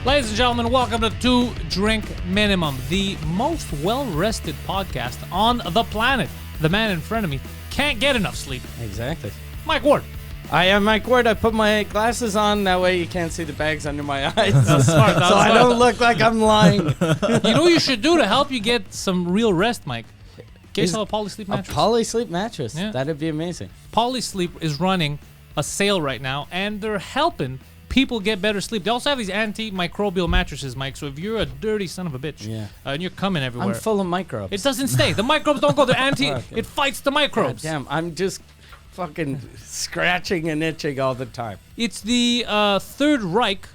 Ladies and gentlemen, welcome to Two Drink Minimum, the most well-rested podcast on the planet. The man in front of me can't get enough sleep. Exactly. Mike Ward. I am Mike Ward. I put my glasses on. That way you can't see the bags under my eyes. That's smart. So I don't look like I'm lying. You know what you should do to help you get some real rest, Mike? Get yourself a Polysleep mattress. A Polysleep mattress. Yeah. That'd be amazing. Polysleep is running a sale right now, and they're helping people get better sleep. They also have these antimicrobial mattresses, Mike. So if you're a dirty son of a bitch, and you're coming everywhere, I'm full of microbes. it doesn't stay. The microbes don't go. They're Okay. It fights the microbes. God damn, I'm just fucking scratching and itching all the time. It's the Third Reich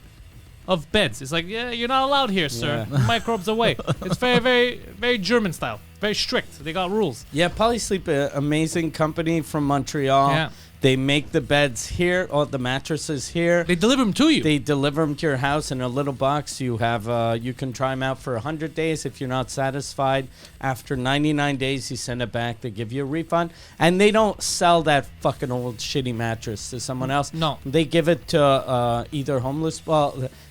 of beds. It's like, yeah, you're not allowed here, sir. Yeah. Microbes away. It's very, very, very German style. Very strict. They got rules. Yeah, Polysleep, an amazing company from Montreal. Yeah. They make the beds here, or the mattresses here. They deliver them to you. They deliver them to your house in a little box. You have, you can try them out for 100 days. If you're not satisfied, after 99 days, you send it back. They give you a refund, and they don't sell that fucking old shitty mattress to someone else. No, they give it to either homeless,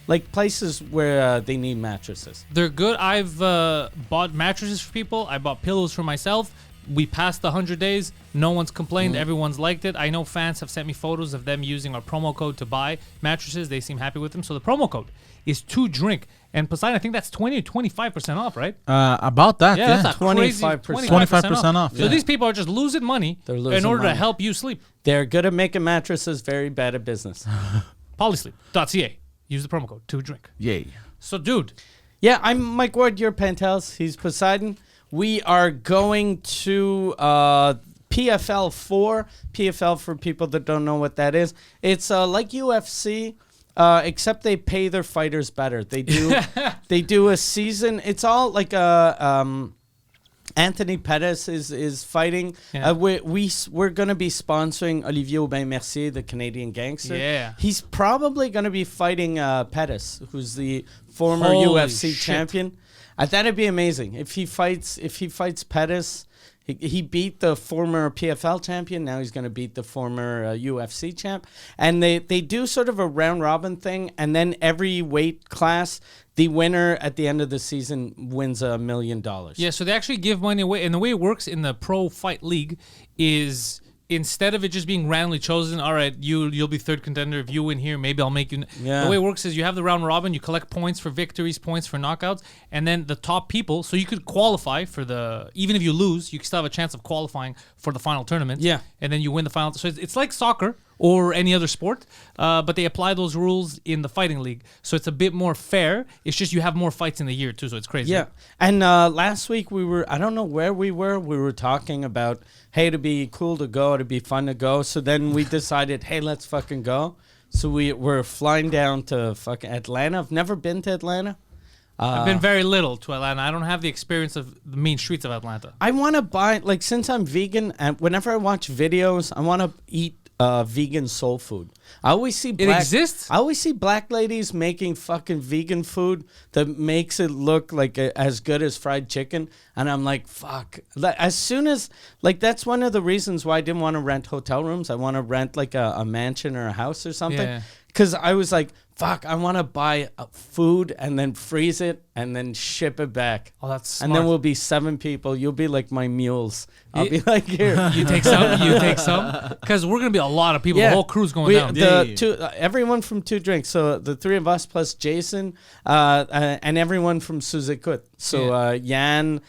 like places where they need mattresses. they're good. I've bought mattresses for people. I bought pillows for myself. We passed the 100 days. No one's complained. Everyone's liked it. I know fans have sent me photos of them using our promo code to buy mattresses. They seem happy with them. So the promo code is 2DRINK. And Poseidon, I think that's 20 or 25% off, right? About that, yeah. That's a crazy 25% off. So these people are just losing money in order to help you sleep. They're good at making mattresses, very bad at business. Polysleep.ca. Use the promo code 2DRINK. Yay. So, dude. Yeah, I'm Mike Ward. You're Pantelis. He's Poseidon. We are going to PFL 4. PFL, for people that don't know what that is, it's like UFC, except they pay their fighters better. They do they do a season. It's all like Anthony Pettis is fighting. Yeah. We're going to be sponsoring Olivier Aubin-Mercier, the Canadian gangster. Yeah. He's probably going to be fighting Pettis, who's the former Holy UFC shit. champion. That'd be amazing if he fights Pettis. He beat the former PFL champion. Now he's going to beat the former UFC champ. And they do sort of a round robin thing. And then every weight class, the winner at the end of the season wins $1 million. Yeah, so they actually give money away. And the way it works in the Pro Fight League is instead of it just being randomly chosen, all right, you'll be third contender. If you win here, maybe I'll make you. Yeah. The way it works is you have the round robin, you collect points for victories, points for knockouts, and then the top people. So you could qualify for even if you lose, you still have a chance of qualifying for the final tournament. Yeah. And then you win the final. So it's like soccer or any other sport, but they apply those rules in the fighting league. So it's a bit more fair. It's just you have more fights in the year too, so it's crazy. Yeah. And last week I don't know where we were talking about, hey, it'd be cool to go, it'd be fun to go. So then we decided, hey, let's fucking go. So we're flying down to fucking Atlanta. I've never been to Atlanta. I've been very little to Atlanta. I don't have the experience of the mean streets of Atlanta. I want to buy, like, since I'm vegan, and whenever I watch videos, I want to eat vegan soul food. I always see It exists? I always see black ladies making fucking vegan food that makes it look like as good as fried chicken, and I'm like, fuck. As soon as, like, that's one of the reasons why I didn't want to rent hotel rooms. I want to rent like a mansion or a house or something. Yeah. Because I was like, fuck, I want to buy food and then freeze it and then ship it back. Oh, that's smart. And then we'll be 7 people. You'll be like my mules. I'll be like, here. You take some? Because we're going to be a lot of people. The whole crew's going down. Everyone from 2DRINK. So the 3 of us plus Jason and everyone from Sous Écoute. So Yan,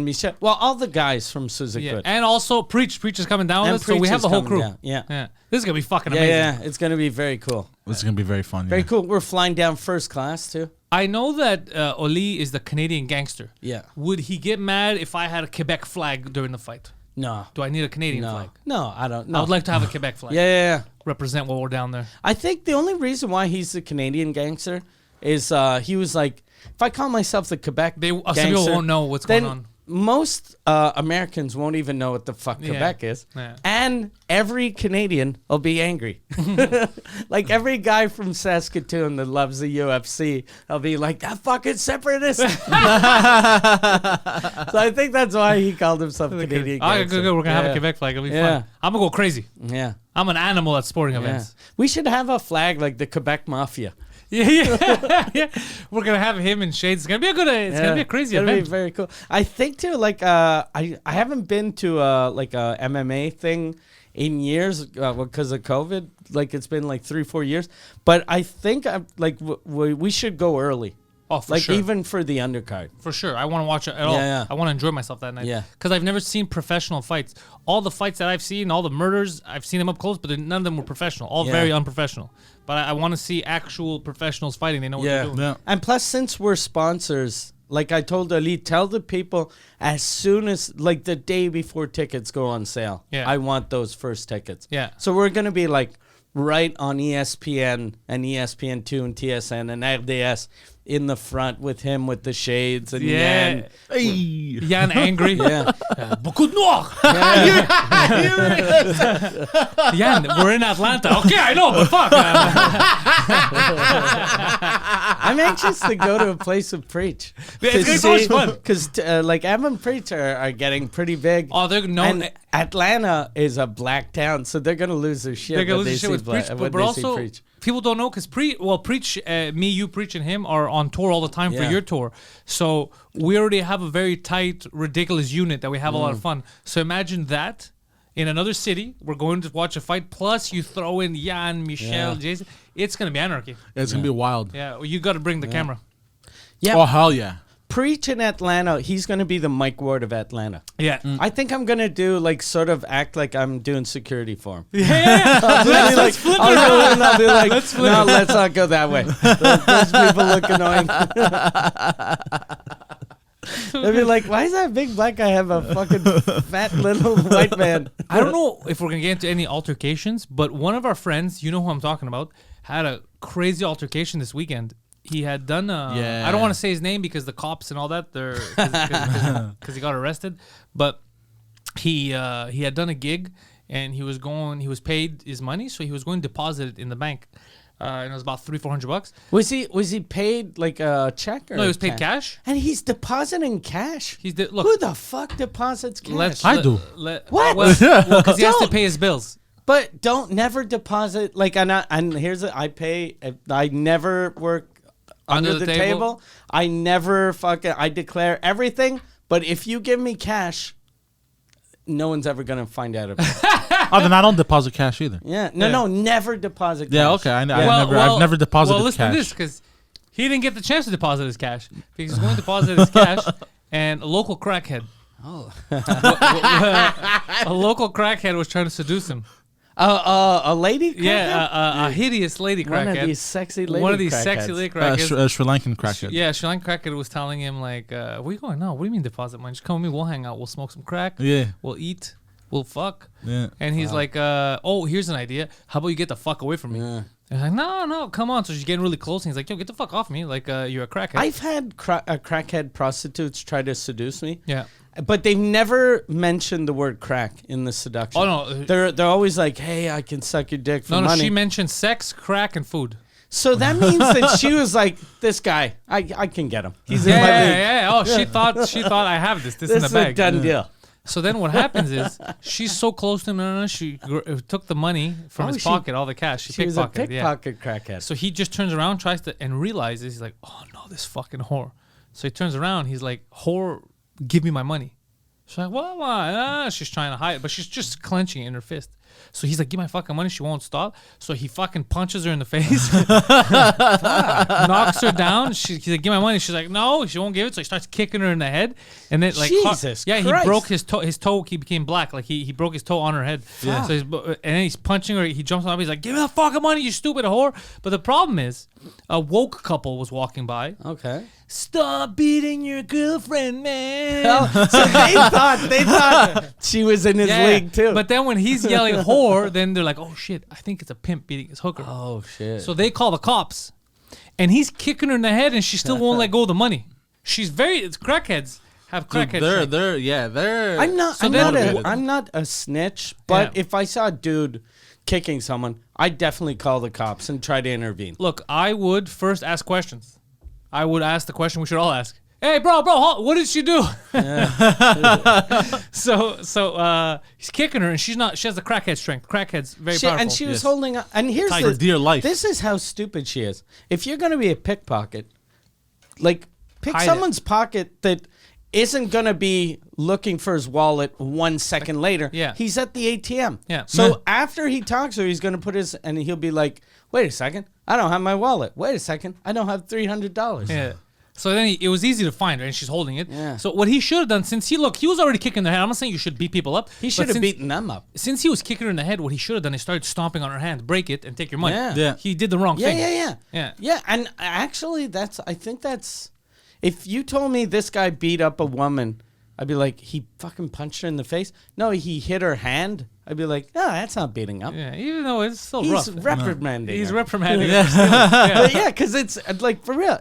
Michel. Well, all the guys from Sous Écoute. Yeah. And also Preach is coming down with us. So we have the whole crew. Yeah. This is going to be fucking amazing. Yeah, it's going to be very cool. This is going to be very fun. Very cool. We're flying down first class, too. I know that Oli is the Canadian gangster. Yeah. Would he get mad if I had a Quebec flag during the fight? No. Do I need a Canadian flag? No, I don't. No. I would like to have a Quebec flag. Yeah. Represent while we're down there. I think the only reason why he's the Canadian gangster is he was like, if I call myself the Quebec gangster, some people won't know what's going on. Most Americans won't even know what the fuck Quebec is. Yeah. And every Canadian will be angry. Like every guy from Saskatoon that loves the UFC, I'll be like, that fucking separatist. So I think that's why he called himself Canadian gangster. Good. We're going to have a Quebec flag. It'll be fun. I'm going to go crazy. Yeah. I'm an animal at sporting events. We should have a flag like the Quebec Mafia. Yeah. We're gonna have him in shades. It's gonna be a good. It's gonna be a crazy It'll event. be very cool. I think too. Like I haven't been to like a MMA thing in years because of COVID. Like it's been like 3-4 years. But I think we should go early. Oh, for like sure. even for the undercard. For sure. I want to watch it at all. Yeah. I want to enjoy myself that night. Yeah. Because I've never seen professional fights. All the fights that I've seen, all the murders, I've seen them up close, but none of them were professional. All very unprofessional. But I want to see actual professionals fighting. They know what they're doing. Yeah. And plus, since we're sponsors, like I told Ali, tell the people as soon as, like the day before tickets go on sale, I want those first tickets. Yeah. So we're going to be like right on ESPN and ESPN2 and TSN and RDS in the front with him with the shades and Yan. Yan angry. Yeah. Beaucoup de noir. Yan, we're in Atlanta. Okay, I know, but fuck. I'm anxious to go to a place with Preach. It's so much fun. Because like Em and Preach are getting pretty big. Oh, they're known. And Atlanta is a black town, so they're gonna lose their shit. They're gonna when lose they the shit see with Preach, but also Preach. people don't know because Preach, me, you, Preach, and him are on tour all the time for your tour. So we already have a very tight, ridiculous unit that we have a lot of fun. So imagine that in another city. We're going to watch a fight. Plus, you throw in Jan, Michelle, Jason. It's gonna be anarchy. It's gonna be wild. Yeah, well, you got to bring the camera. Yeah. Oh hell yeah. Preach in Atlanta, he's gonna be the Mike Ward of Atlanta. Yeah. I think I'm gonna do like sort of act like I'm doing security for him. Yeah. Let's flip it around. I'll be like, let's not go that way. Those people look annoying. They'll be like, why does that big black guy have a fucking fat little white man? I don't know if we're gonna get into any altercations, but one of our friends, you know who I'm talking about, had a crazy altercation this weekend. He had done I don't want to say his name because the cops and all that, they're because he got arrested, but he had done a gig and he was paid his money, so he was going to deposit it in the bank. And it was about $300-400. Was he paid like a check or? No, he was paid cash. And he's depositing cash. Look, who the fuck deposits cash? I do. What? Because he has to pay his bills. But don't never deposit like and here's it. I never work under the table. I never I declare everything. But if you give me cash, no one's ever gonna find out about it. Oh, then I don't deposit cash either. Yeah. No, never deposit cash. Yeah, okay. I've never deposited Well, listen to cash. this, because he didn't get the chance to deposit his cash. Because he's going to deposit his cash, and a local crackhead. Oh. A local crackhead was trying to seduce him. A lady crackhead? Yeah, a hideous lady crackhead. One of these sexy lady One of these crackheads. sexy lady crackheads. Sri Lankan crackhead. Yeah, Sri Lankan crackhead was telling him, like, where are you going? No, what do you mean deposit money? Just come with me. We'll hang out. We'll smoke some crack. Yeah. We'll eat. We'll fuck. Yeah. And he's like, oh, here's an idea. How about you get the fuck away from me? Yeah. And he's like, no, come on. So she's getting really close. And he's like, yo, get the fuck off me. Like, you're a crackhead. I've had crackhead prostitutes try to seduce me. Yeah. But they've never mentioned the word crack in the seduction. Oh, no. They're always like, hey, I can suck your dick for No, money. she mentioned sex, crack, and food. So that means that she was like, this guy, I can get him. He's in my league. Yeah. Oh, she thought I have this. This in This the is a bag. done deal. So then what happens is she's so close to him. No, she took the money from his pocket, all the cash. She was a pickpocketed. pickpocket crackhead. So he just turns around, and realizes, he's like, oh no, this fucking whore. So he turns around, he's like, whore, give me my money. She's like, what? Why? She's trying to hide it, but she's just clenching it in her fist. So he's like, give my fucking money. She won't stop. So he fucking punches her in the face, knocks her down. He's like, give my money. She's like, no, she won't give it. So he starts kicking her in the head, and then like, Jesus he Christ. broke his toe. His toe, he became black. Like he broke his toe on her head. Yeah. So and then he's punching her. He jumps on her. He's like, give me the fucking money, you stupid whore. But the problem is, a woke couple was walking by. Okay. Stop beating your girlfriend, man. So they thought she was in his league too. But then when he's yelling whore, then they're like, oh shit, I think it's a pimp beating his hooker. Oh shit. So they call the cops, and he's kicking her in the head, and she still won't let go of the money. It's crackheads have crackhead. They're. I'm not a snitch, but if I saw a dude kicking someone, I'd definitely call the cops and try to intervene. Look, I would first ask questions. I would ask the question we should all ask. Hey, bro, what did she do? So he's kicking her, and she has the crackhead strength. Crackhead's very powerful. And she was holding on. And here's For dear life. This is how stupid she is. If you're going to be a pickpocket, like, pick Hide someone's pocket that isn't going to be looking for his wallet 1 second later. Yeah. He's at the ATM. Yeah. So after he talks to her, he's going to put his, and he'll be like, wait a second, I don't have my wallet. Wait a second, I don't have $300. Yeah. So then it was easy to find her, and she's holding it. Yeah. So what he should have done, since he was already kicking their head. I'm not saying you should beat people up. He should have beaten them up. Since he was kicking her in the head, what he should have done is started stomping on her hand, break it, and take your money. Yeah. He did the wrong thing. Yeah. And actually, I think that's, if you told me this guy beat up a woman, I'd be like, he fucking punched her in the face. No, he hit her hand. I'd be like, no, that's not beating up. Yeah, even though it's still He's rough. reprimanding. He's her. reprimanding. But yeah, because it's like, for real.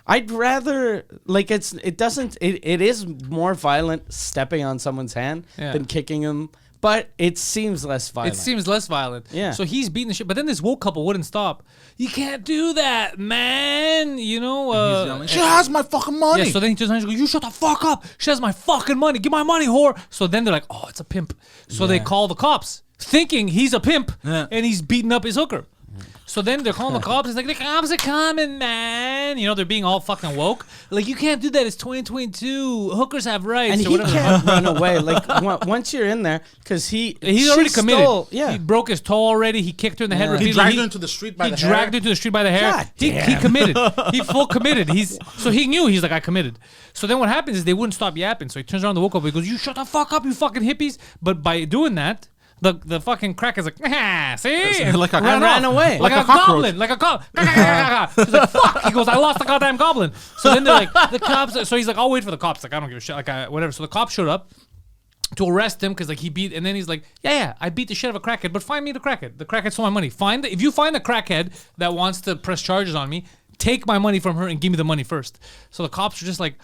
I'd rather, like, it is more violent stepping on someone's hand than kicking him, but it seems less violent. It seems less violent. Yeah. So he's beating the shit. But then this woke couple wouldn't stop. You can't do that, man. You know. She has my fucking money. Yeah. So then he just goes, "You shut the fuck up. She has my fucking money. Give my money, whore." So then they're like, "Oh, it's a pimp." So they call the cops, thinking he's a pimp, and he's beating up his hooker. So then they're calling the cops. It's like, the cops are coming, man. You know, they're being all fucking woke. Like, you can't do that. It's 2022. Hookers have rights. And he can't run away. Like, once you're in there, because he's already committed. Yeah. He broke his toe already. He kicked her in the head repeatedly. He dragged her into the street by the hair. He dragged her to the street by the hair. God He damn. committed. He full committed. So he knew. He's like, I committed. So then what happens is they wouldn't stop yapping. So he turns around the woke up. He goes, "You shut the fuck up, you fucking hippies." But by doing that, the fucking crack is like, see? Like a ran away. Like a goblin. Like a goblin. He's like, fuck. He goes, "I lost the goddamn goblin." So then they're like, the cops. So he's like, "I'll wait for the cops." Like, I don't give a shit. Like, whatever. So the cops showed up to arrest him because like he beat, and then he's like, yeah, I beat the shit out of a crackhead, but find me the crackhead. The crackhead stole my money. If you find the crackhead that wants to press charges on me, take my money from her and give me the money first. So the cops are just like,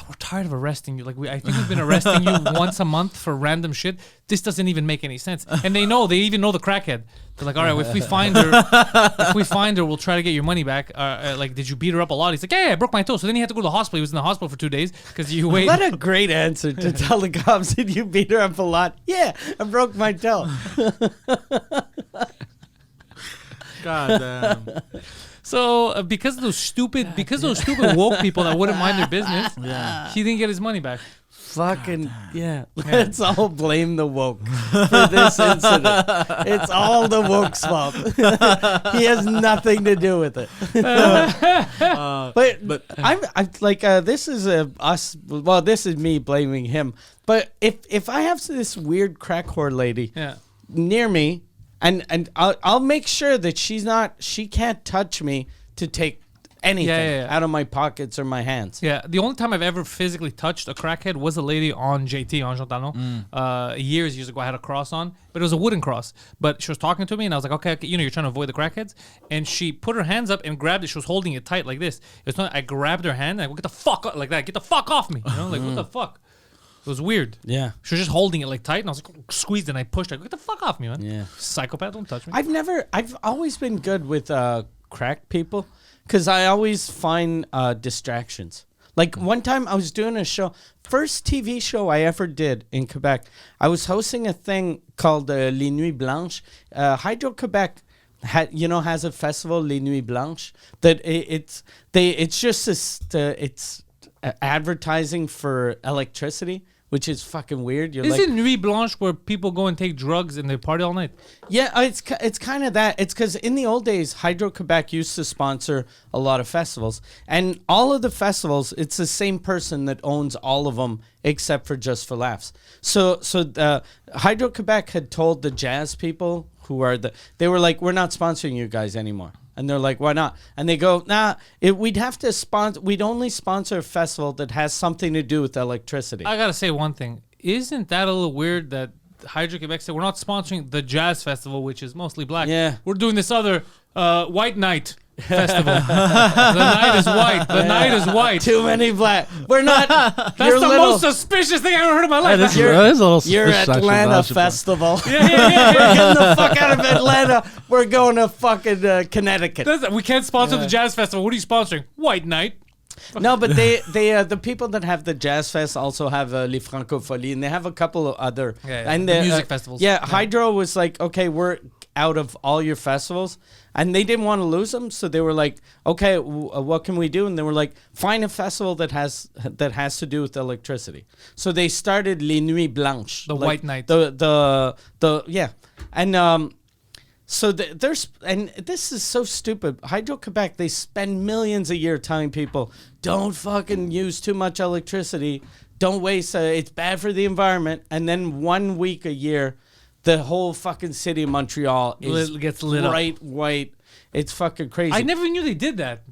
we're tired of arresting you. Like, I think we've been arresting you once a month for random shit. This doesn't even make any sense. And they even know the crackhead. They're like, all right, if we find her, we'll try to get your money back. Like, did you beat her up a lot? He's like, yeah, I broke my toe. So then he had to go to the hospital. He was in the hospital for 2 days because you wait. What a great answer to tell the cops that you beat her up a lot. Yeah, I broke my toe. God damn. So because of those stupid woke people that wouldn't mind their business, he didn't get his money back. Fucking yeah. Let's all blame the woke for this incident. It's all the woke's fault. He has nothing to do with it. But I'm like this is us. Well, this is me blaming him. But if I have this weird crack whore lady near me, and I'll make sure that she can't touch me to take anything out of my pockets or my hands. Yeah, the only time I've ever physically touched a crackhead was a lady on JT, on Jean Talon. Years ago, I had a cross on, but it was a wooden cross. But she was talking to me, and I was like, okay, you know, you're trying to avoid the crackheads. And she put her hands up and grabbed it. She was holding it tight like this. It's not. I grabbed her hand, and I go, get the fuck up, like that. Get the fuck off me. You know, like, what the fuck? It was weird. Yeah. She was just holding it like tight, and I was like, squeezed, and I pushed her. Get the fuck off me, man. Yeah. Psychopath, don't touch me. I've always been good with crack people because I always find distractions. Like one time I was doing a show, first TV show I ever did in Quebec. I was hosting a thing called Les Nuits Blanches. Hydro-Quebec has a festival, Les Nuits Blanches, that it's advertising for electricity, which is fucking weird. Isn't Nuit Blanche where people go and take drugs and they party all night? Yeah, it's kind of that. It's because in the old days, Hydro-Quebec used to sponsor a lot of festivals. And all of the festivals, it's the same person that owns all of them except for Just for Laughs. So Hydro-Quebec had told the jazz people they were like, we're not sponsoring you guys anymore. And they're like, why not? And they go, we'd only sponsor a festival that has something to do with electricity. I gotta say one thing. Isn't that a little weird that Hydro-Quebec said we're not sponsoring the jazz festival, which is mostly black. Yeah. We're doing this other white night festival. The night is white. The night is white. Too many black. We're not. That's the most suspicious thing I've ever heard in my life. That is a little suspicious. You're Atlanta festival. Yeah. We're getting the fuck out of Atlanta. We're going to fucking Connecticut. We can't sponsor the jazz festival. What are you sponsoring? White night. No, but they the people that have the Jazz Fest also have Les Francopholies, and they have a couple of other and the music festivals. Yeah, Hydro was like, okay, we're out of all your festivals, and they didn't want to lose them, so they were like, okay, what can we do? And they were like, find a festival that has to do with electricity. So they started Les Nuits Blanches, the White Night. And so there's, and this is so stupid. Hydro-Quebec, they spend millions a year telling people, don't fucking use too much electricity. Don't waste it's bad for the environment. And then 1 week a year, the whole fucking city of Montreal gets lit up. Bright white. It's fucking crazy. I never knew they did that.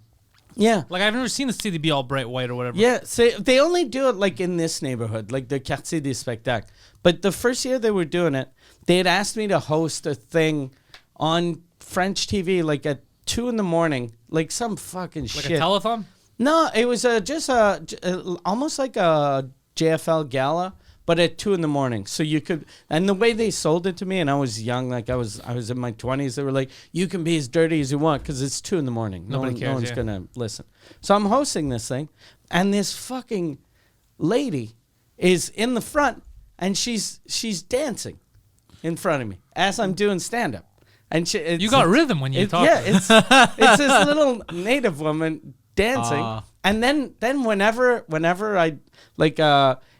Yeah. Like, I've never seen the city be all bright white or whatever. Yeah, so they only do it like in this neighborhood, like the Quartier des Spectacles. But the first year they were doing it, they had asked me to host a thing on French TV, like at 2 a.m, like some fucking shit. Like a telethon? No, it was just almost like a JFL gala, but at 2 a.m. So you could, and the way they sold it to me, and I was young, like I was in my 20s. They were like, you can be as dirty as you want because it's 2 a.m. No one's gonna listen. So I'm hosting this thing, and this fucking lady is in the front, and she's dancing in front of me as I'm doing stand up. And you got rhythm when you talk. Yeah, it's this little native woman dancing, and then whenever I like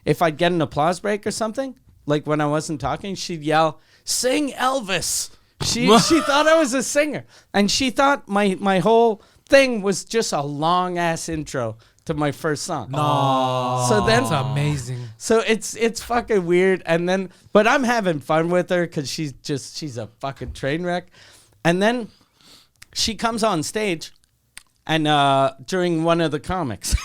if I'd get an applause break or something, like when I wasn't talking, she'd yell, "Sing Elvis." She thought I was a singer, and she thought my whole thing was just a long ass intro to my first song. No, so then that's amazing. So it's fucking weird, and then but I'm having fun with her because she's a fucking train wreck, and then she comes on stage, and during one of the comics,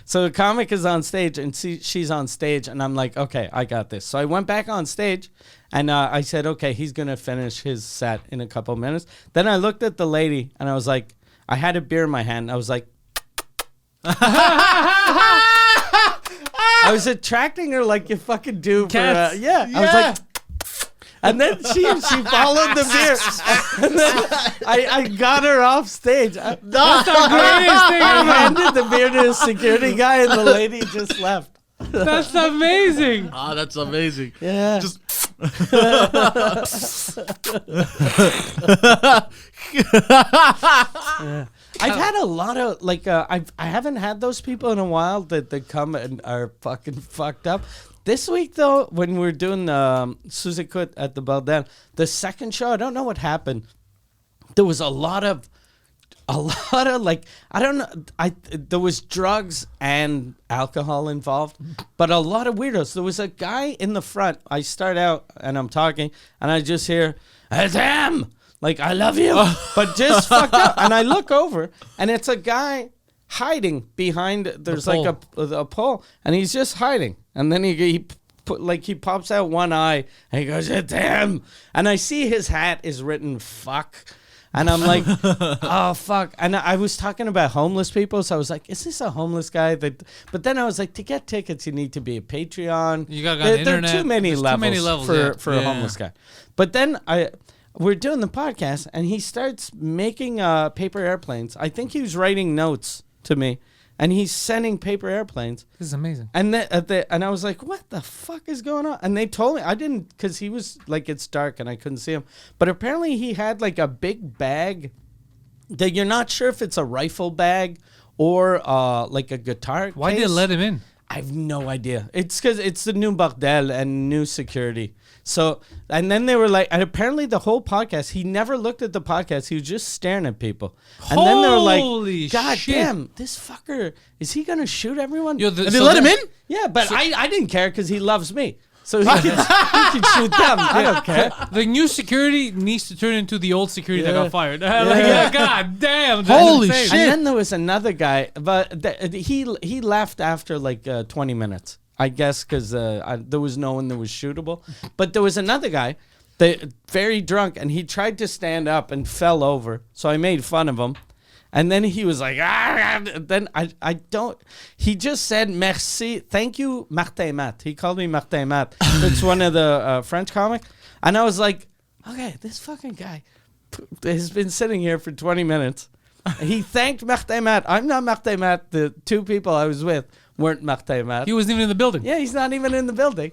so the comic is on stage and she's on stage, and I'm like, okay, I got this. So I went back on stage, and I said, okay, he's gonna finish his set in a couple of minutes. Then I looked at the lady, and I was like, I had a beer in my hand. I was like. I was attracting her like you fucking do for I was like, and then she followed the beer, and then I got her off stage. That's the greatest thing. I handed the beer to the security guy, and the lady just left. That's amazing. That's amazing. Yeah. Just I've had a lot of like I haven't had those people in a while that come and are fucking fucked up. This week though, when we're doing Sous Écoute at the Bordel, the second show, I don't know what happened. There was a lot of like, I don't know, there was drugs and alcohol involved, but a lot of weirdos. There was a guy in the front. I start out and I'm talking and I just hear, damn, like, I love you, but just fucked up. And I look over and it's a guy hiding behind, there's like a pole, and he's just hiding. And then he pops out one eye and he goes, damn. And I see his hat is written fuck. And I'm like, oh, fuck. And I was talking about homeless people. So I was like, is this a homeless guy? But then I was like, to get tickets, you need to be a Patreon. You got the internet. There are too many levels for a homeless guy. But then we're doing the podcast, and he starts making paper airplanes. I think he was writing notes to me, and he's sending paper airplanes. This is amazing. And and I was like, what the fuck is going on? And they told me, I didn't, because he was like, it's dark and I couldn't see him. But apparently he had like a big bag that you're not sure if it's a rifle bag or like a guitar Why case. did they let him in? I have no idea. It's because it's the new Bordel and new security. So, and then they were like, and apparently the whole podcast, he never looked at the podcast. He was just staring at people. And then they were like, God damn, this fucker, is he going to shoot everyone? and they let him in? Yeah, but I didn't care because he loves me. So he can shoot them. I don't care. The new security needs to turn into the old security that got fired. God damn. Holy insane. shit. And then there was another guy, but he left after like 20 minutes. I guess because there was no one that was shootable. But there was another guy, very drunk, and he tried to stand up and fell over. So I made fun of him. And then he was like, then I don't, he just said, merci, thank you, Martin Matt. He called me Martin Matt. It's one of the French comics. And I was like, okay, this fucking guy has been sitting here for 20 minutes. He thanked Martemat. I'm not Martemat. The two people I was with weren't Martemat. He wasn't even in the building. Yeah, he's not even in the building.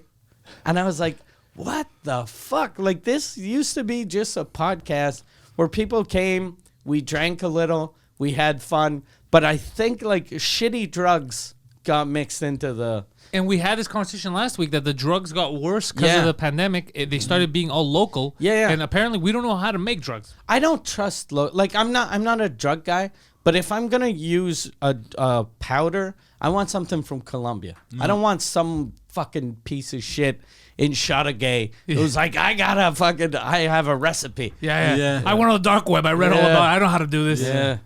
And I was like, what the fuck? Like, this used to be just a podcast where people came, we drank a little, we had fun. But I think, like, shitty drugs got mixed into the... And we had this conversation last week that the drugs got worse because of the pandemic. They started being all local. Yeah. And apparently we don't know how to make drugs. I don't trust... Like, I'm not a drug guy, but if I'm going to use a powder, I want something from Colombia. I don't want some fucking piece of shit in Shotagay. It was like, I have a recipe. Yeah. I went on the dark web. I read all about it. I know how to do this. Yeah.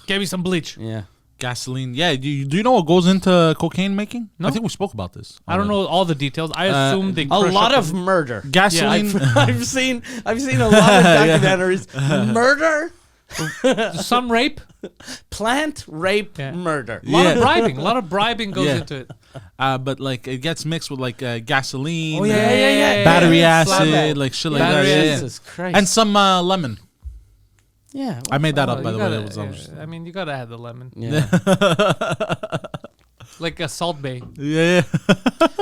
Give me some bleach. Yeah. Gasoline. Yeah. Do you know what goes into cocaine making? No. I think we spoke about this. I don't know all the details. I assume they A crush lot up of murder. Gasoline. I've seen a lot of documentaries. Murder, some rape. plant rape, Yeah. murder. A lot of bribing. A lot of bribing goes into it. But like it gets mixed with like gasoline. Oh, yeah. Battery Slap acid, that. like shit like Battery that. Yeah. Jesus Christ. And some lemon. Yeah. I made that up, Oh, by you the way. gotta- It was I mean, you gotta have the lemon. Yeah. Like a Salt Bay. Yeah.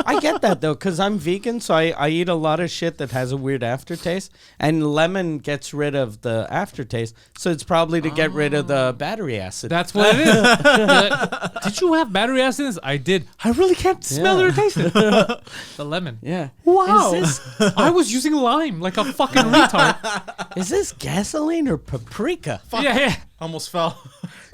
I get that though, because I'm vegan, so I eat a lot of shit that has a weird aftertaste, and lemon gets rid of the aftertaste, so it's probably to get rid of the battery acid. That's what it is. Did you have battery acid in this? I did. I really can't smell it or taste it. The lemon. Yeah. Wow. Is I was using lime like a fucking retard. this gasoline or paprika? Yeah. Almost fell.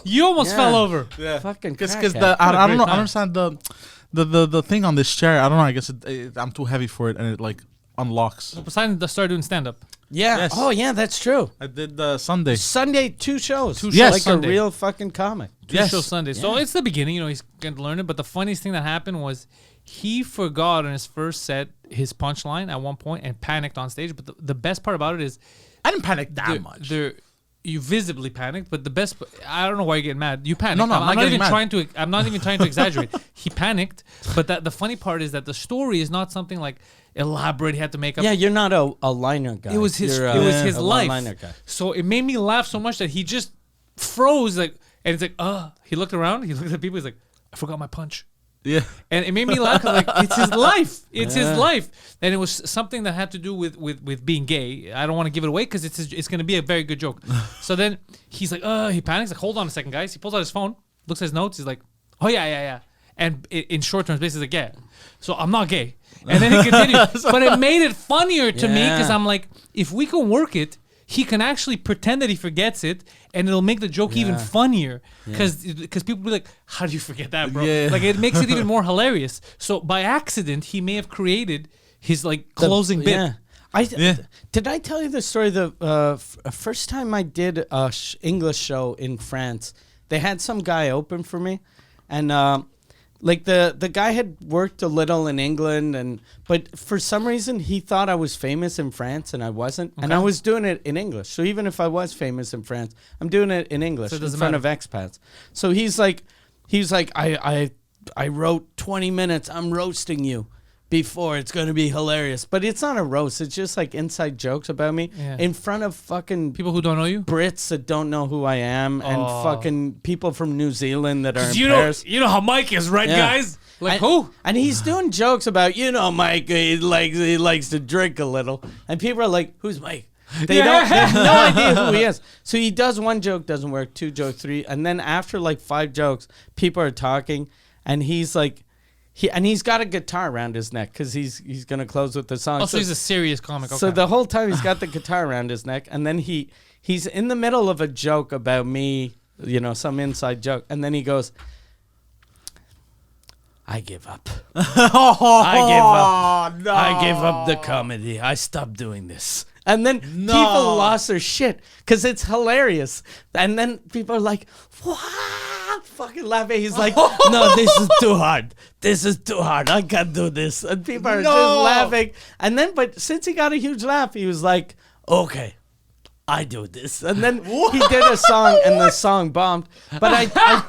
You almost Yeah. fell over. Yeah. Fucking Because crackhead. I don't know. time. I understand the thing on this chair. I don't know. I guess I'm too heavy for it, and it like unlocks. Poseidon started doing stand up. Yeah. Yes. Oh yeah, that's true. I did Sunday. Sunday, 2 shows. Yes. Like Sunday. a real fucking comic. Two Yes. shows Sunday. So Yeah. it's the beginning, he's going to learn it. But the funniest thing that happened was he forgot in his first set his punchline at one point and panicked on stage. But the best part about it is I didn't panic that there- much. you visibly panicked, but the best, I don't know why you're getting mad. You panicked. No, I'm not getting mad. I'm not even trying to exaggerate. He panicked, but the funny part is that the story is not something like elaborate. He had to make up. Yeah, you're not a liner guy. It was his. You're, It was his a life. one-liner guy. So it made me laugh so much that he just froze. Like, and it's like, he looked around. He looked at people. He's like, I forgot my punch. Yeah. And it made me laugh. Like, it's his life. It's his life. And it was something that had to do with being gay. I don't want to give it away because it's going to be a very good joke. So then he's like, he panics. Like, hold on a second, guys. He pulls out his phone, looks at his notes. He's like, oh, yeah. And in short terms, basically, like, yeah. So I'm not gay. And then he continued. But it made it funnier to me because I'm like, if we can work it, he can actually pretend that he forgets it, and it'll make the joke even funnier. Because people be like, how do you forget that, bro? Yeah. Like, it makes it even more hilarious. So by accident, he may have created his like closing bit. Yeah. Did I tell you the story? The first time I did a English show in France, they had some guy open for me, and like the guy had worked a little in England, but for some reason he thought I was famous in France and I wasn't, and I was doing it in English. So even if I was famous in France, I'm doing it in English So it in doesn't front matter. of expats. So he's like, I wrote 20 minutes. I'm roasting you. Before it's going to be hilarious, but it's not a roast. It's just like inside jokes about me in front of fucking People who don't know you. Brits that don't know who I am and fucking people from New Zealand that are in You Paris. know how Mike is, right, Yeah. guys? Like, And- who? And he's doing jokes about, Mike, he likes to drink a little. And people are like, who's Mike? They have no idea who he is. So he does one joke, doesn't work, 2 jokes, 3. And then after like 5 jokes, people are talking and he's like, he's got a guitar around his neck because he's going to close with the song. Also, he's a serious comic. Okay. So the whole time he's got the guitar around his neck, and then he's in the middle of a joke about me, some inside joke, and then he goes, I give up. I give up. No. I give up the comedy. I stopped doing this. And then people lost their shit because it's hilarious. And then people are like, what? Fucking laughing. He's like, no, this is too hard. This is too hard. I can't do this. And people are just laughing. And then, but since he got a huge laugh, he was like, okay, I do this. And then he did a song and the song bombed. But I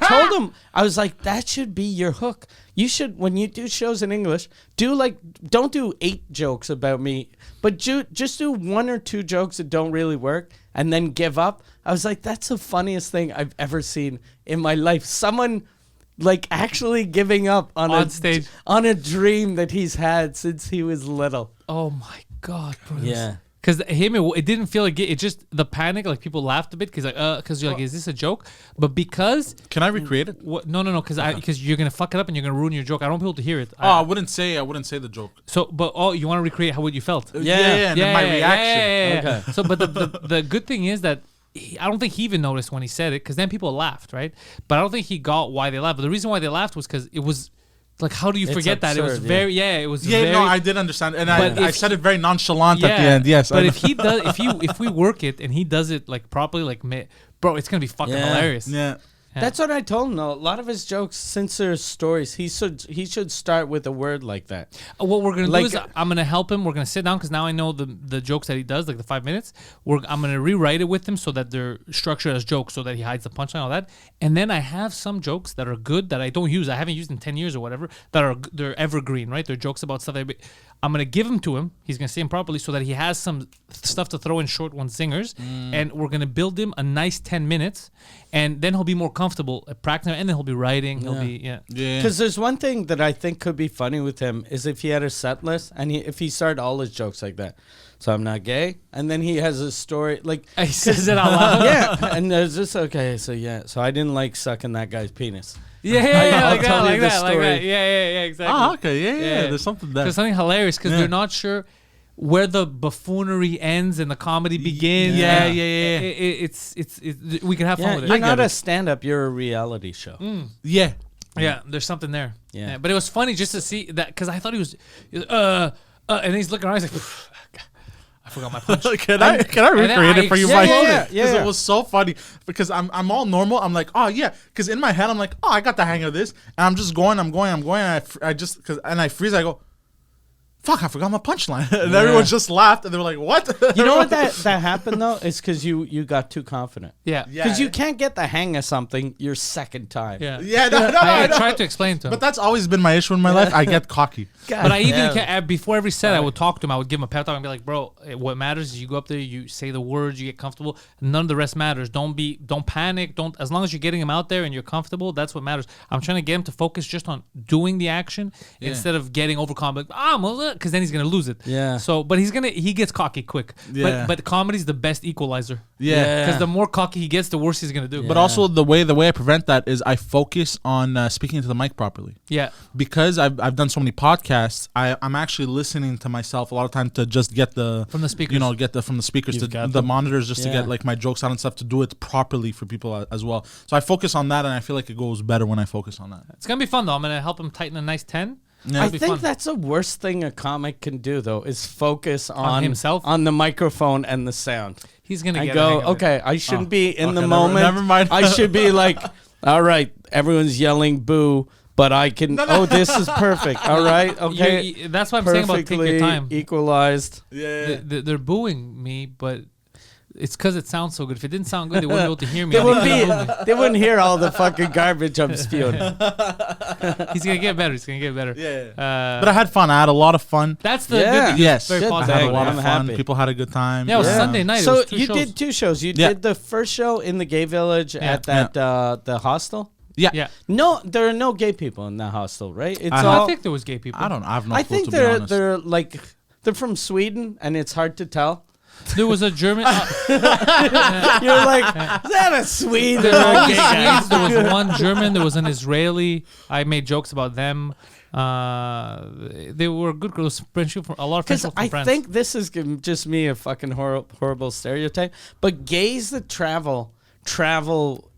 told him, I was like, that should be your hook. You should, when you do shows in English, don't do 8 jokes about me, but just do 1 or 2 jokes that don't really work and then give up. I was like, that's the funniest thing I've ever seen in my life. Someone like actually giving up on stage on a dream that he's had since he was little. Oh my God, bro. Yeah. Because it didn't feel like it just the panic, like people laughed a bit because you're like, is this a joke? But because Can I recreate it? no, because you're gonna fuck it up and you're gonna ruin your joke. I don't want people to hear it. I wouldn't say the joke. So, but you want to recreate what you felt? And then my reaction. Okay. So, but the good thing is that I don't think he even noticed when he said it, because then people laughed, right? But I don't think he got why they laughed. But the reason why they laughed was because it was. Like, how do you forget that? It was very, it was very... no, I did understand. And I said it very nonchalant at the end, yes. But if he does, if we work it and he does it, like, properly, like, bro, it's going to be fucking hilarious. Yeah. That's what I told him, though. A lot of his jokes, since they're stories, he should start with a word like that. What we're going to do is I'm going to help him. We're going to sit down because now I know the jokes that he does, like the 5 minutes. I'm going to rewrite it with him so that they're structured as jokes so that he hides the punchline and all that. And then I have some jokes that are good that I don't use. I haven't used in 10 years or whatever. They're evergreen, right? They're jokes about stuff. I'm going to give them to him. He's going to say them properly so that he has some stuff to throw in short one singers. And we're going to build him a nice 10 minutes. And then he'll be more comfortable at practicing, and then he'll be writing. He'll be Because there's one thing that I think could be funny with him is if he had a set list and if he started all his jokes like that. So I'm not gay, and then he has a story like he says it out loud. Yeah, and there's this so I didn't like sucking that guy's penis. Like that. Yeah, exactly. Oh, okay, yeah. There's something there. There's something hilarious because they're not sure where the buffoonery ends and the comedy begins. Yeah. It's we can have fun with it. You're not a stand-up. You're a reality show. Yeah. Yeah, there's something there. Yeah. But it was funny just to see that because I thought he was, and he's looking around. He's like, I forgot my punch. Can I recreate it for you, Mike? Yeah. Because it was so funny. Because I'm all normal. I'm like, oh yeah. Because in my head I'm like, oh, I got the hang of this, and I'm just going. And I freeze. I go, fuck, I forgot my punchline. And everyone just laughed, and they were like, what? You know what that happened though? It's because you got too confident. Yeah. Because you can't get the hang of something your second time. Yeah. Yeah. No, I tried to explain to him. But that's always been my issue in my life. I get cocky. But I even before every set, I would talk to him. I would give him a pep talk and be like, "Bro, what matters is you go up there, you say the words, you get comfortable. None of the rest matters. Don't panic. As long as you're getting him out there and you're comfortable, that's what matters. I'm trying to get him to focus just on doing the action instead of getting overconfident. Because then he's gonna lose it. Yeah. So, but he gets cocky quick. Yeah. But comedy's the best equalizer. Yeah. Because the more cocky he gets, the worse he's gonna do. But also the way I prevent that is I focus on speaking into the mic properly. Yeah. Because I've done so many podcasts, I'm actually listening to myself a lot of time to just get from the speakers, the monitors, just to get like my jokes out and stuff, to do it properly for people as well. So I focus on that, and I feel like it goes better when I focus on that. It's gonna be fun though. I'm gonna help him tighten a nice 10. Yeah. I think that's the worst thing a comic can do though, is focus on himself, on the microphone and the sound. He's gonna okay, I shouldn't be in the moment. Never mind. I should be like, all right, everyone's yelling boo, but I can. This is perfect. All right, okay. That's what I'm saying about take your time. Equalized. Yeah. They're booing me, but it's because it sounds so good. If it didn't sound good, they wouldn't be able to hear me. They wouldn't hear all the fucking garbage I'm spewing. He's gonna get better. Yeah. But I had fun. I had a lot of fun. That's the good thing. Yes. Very I positive. had a lot of I'm fun. happy. People had a good time. Yeah, it was Sunday night. So it was 2 you shows. did 2 shows. You did the first show in the gay village at that the hostel. Yeah. No, there are no gay people in that hostel, right? It's I think there was gay people. I don't know. I have no I clue, think to be honest. they're from Sweden, and it's hard to tell. There was a German. You're like, is that a Swede? There was one German. There was an Israeli. I made jokes about them. They were good girls. Friendship from a lot of friends. I think this is just me, a fucking horrible stereotype. But gays that travel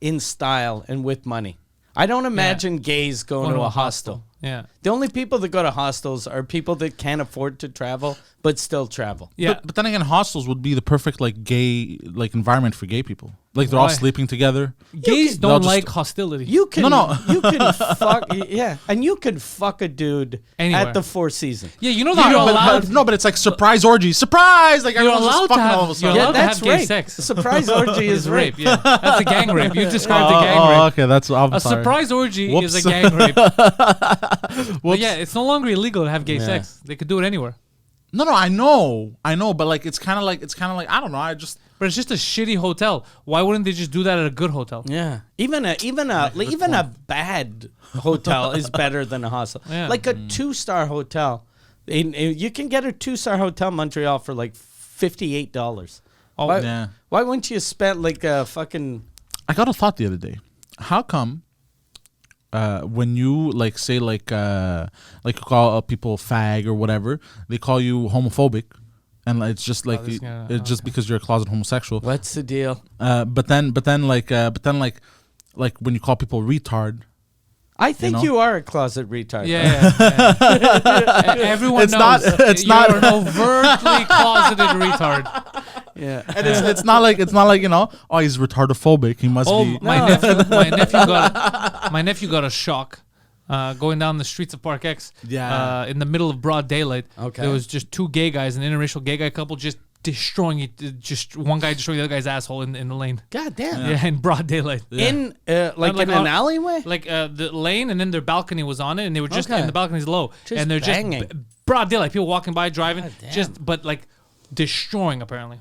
in style and with money. I don't imagine gays going to a hostel. Yeah. The only people that go to hostels are people that can't afford to travel but still travel. Yeah. But then again, hostels would be the perfect gay environment for gay people. Like they're all sleeping together. Gays don't like hostility. You can you can fuck and you can fuck a dude anywhere at the Four Seasons. Yeah, you know that you're allowed. But it's like surprise orgy. Surprise! Like you're everyone's just allowed fucking to have, all of a sudden. you're allowed to that's have gay rape. sex. Surprise orgy is rape. Yeah, that's a gang rape. You described a gang rape. Okay, that's I'm a sorry. surprise orgy Whoops. is a gang rape. But yeah, it's no longer illegal to have gay sex. They could do it anywhere. No, I know, but like it's kind of like I don't know. But it's just a shitty hotel. Why wouldn't they just do that at a good hotel? Yeah, even a bad hotel is better than a hostel. Yeah. Like a 2-star hotel, you can get a 2-star hotel in Montreal for like $58. Oh, Why wouldn't you spend like a fucking? I got a thought the other day. How come when you like say like call people fag or whatever, they call you homophobic, and it's just like just because you're a closet homosexual. What's the deal? But then when you call people retard. I think you are a closet retard. Yeah. Everyone knows. You're an overtly closeted retard. Yeah, and it's not like oh, he's retardophobic. He must be. My nephew got a shock going down the streets of Park X. Yeah, in the middle of broad daylight. Okay, there was just 2 gay guys, an interracial gay guy couple, just destroying it. Just one guy destroying the other guy's asshole in the lane. God damn. Yeah, in broad daylight. Yeah. In in an alleyway, like the lane, and then their balcony was on it, and they were just and the balcony's low, and they're banging. just broad daylight. People walking by, driving, God but like destroying apparently.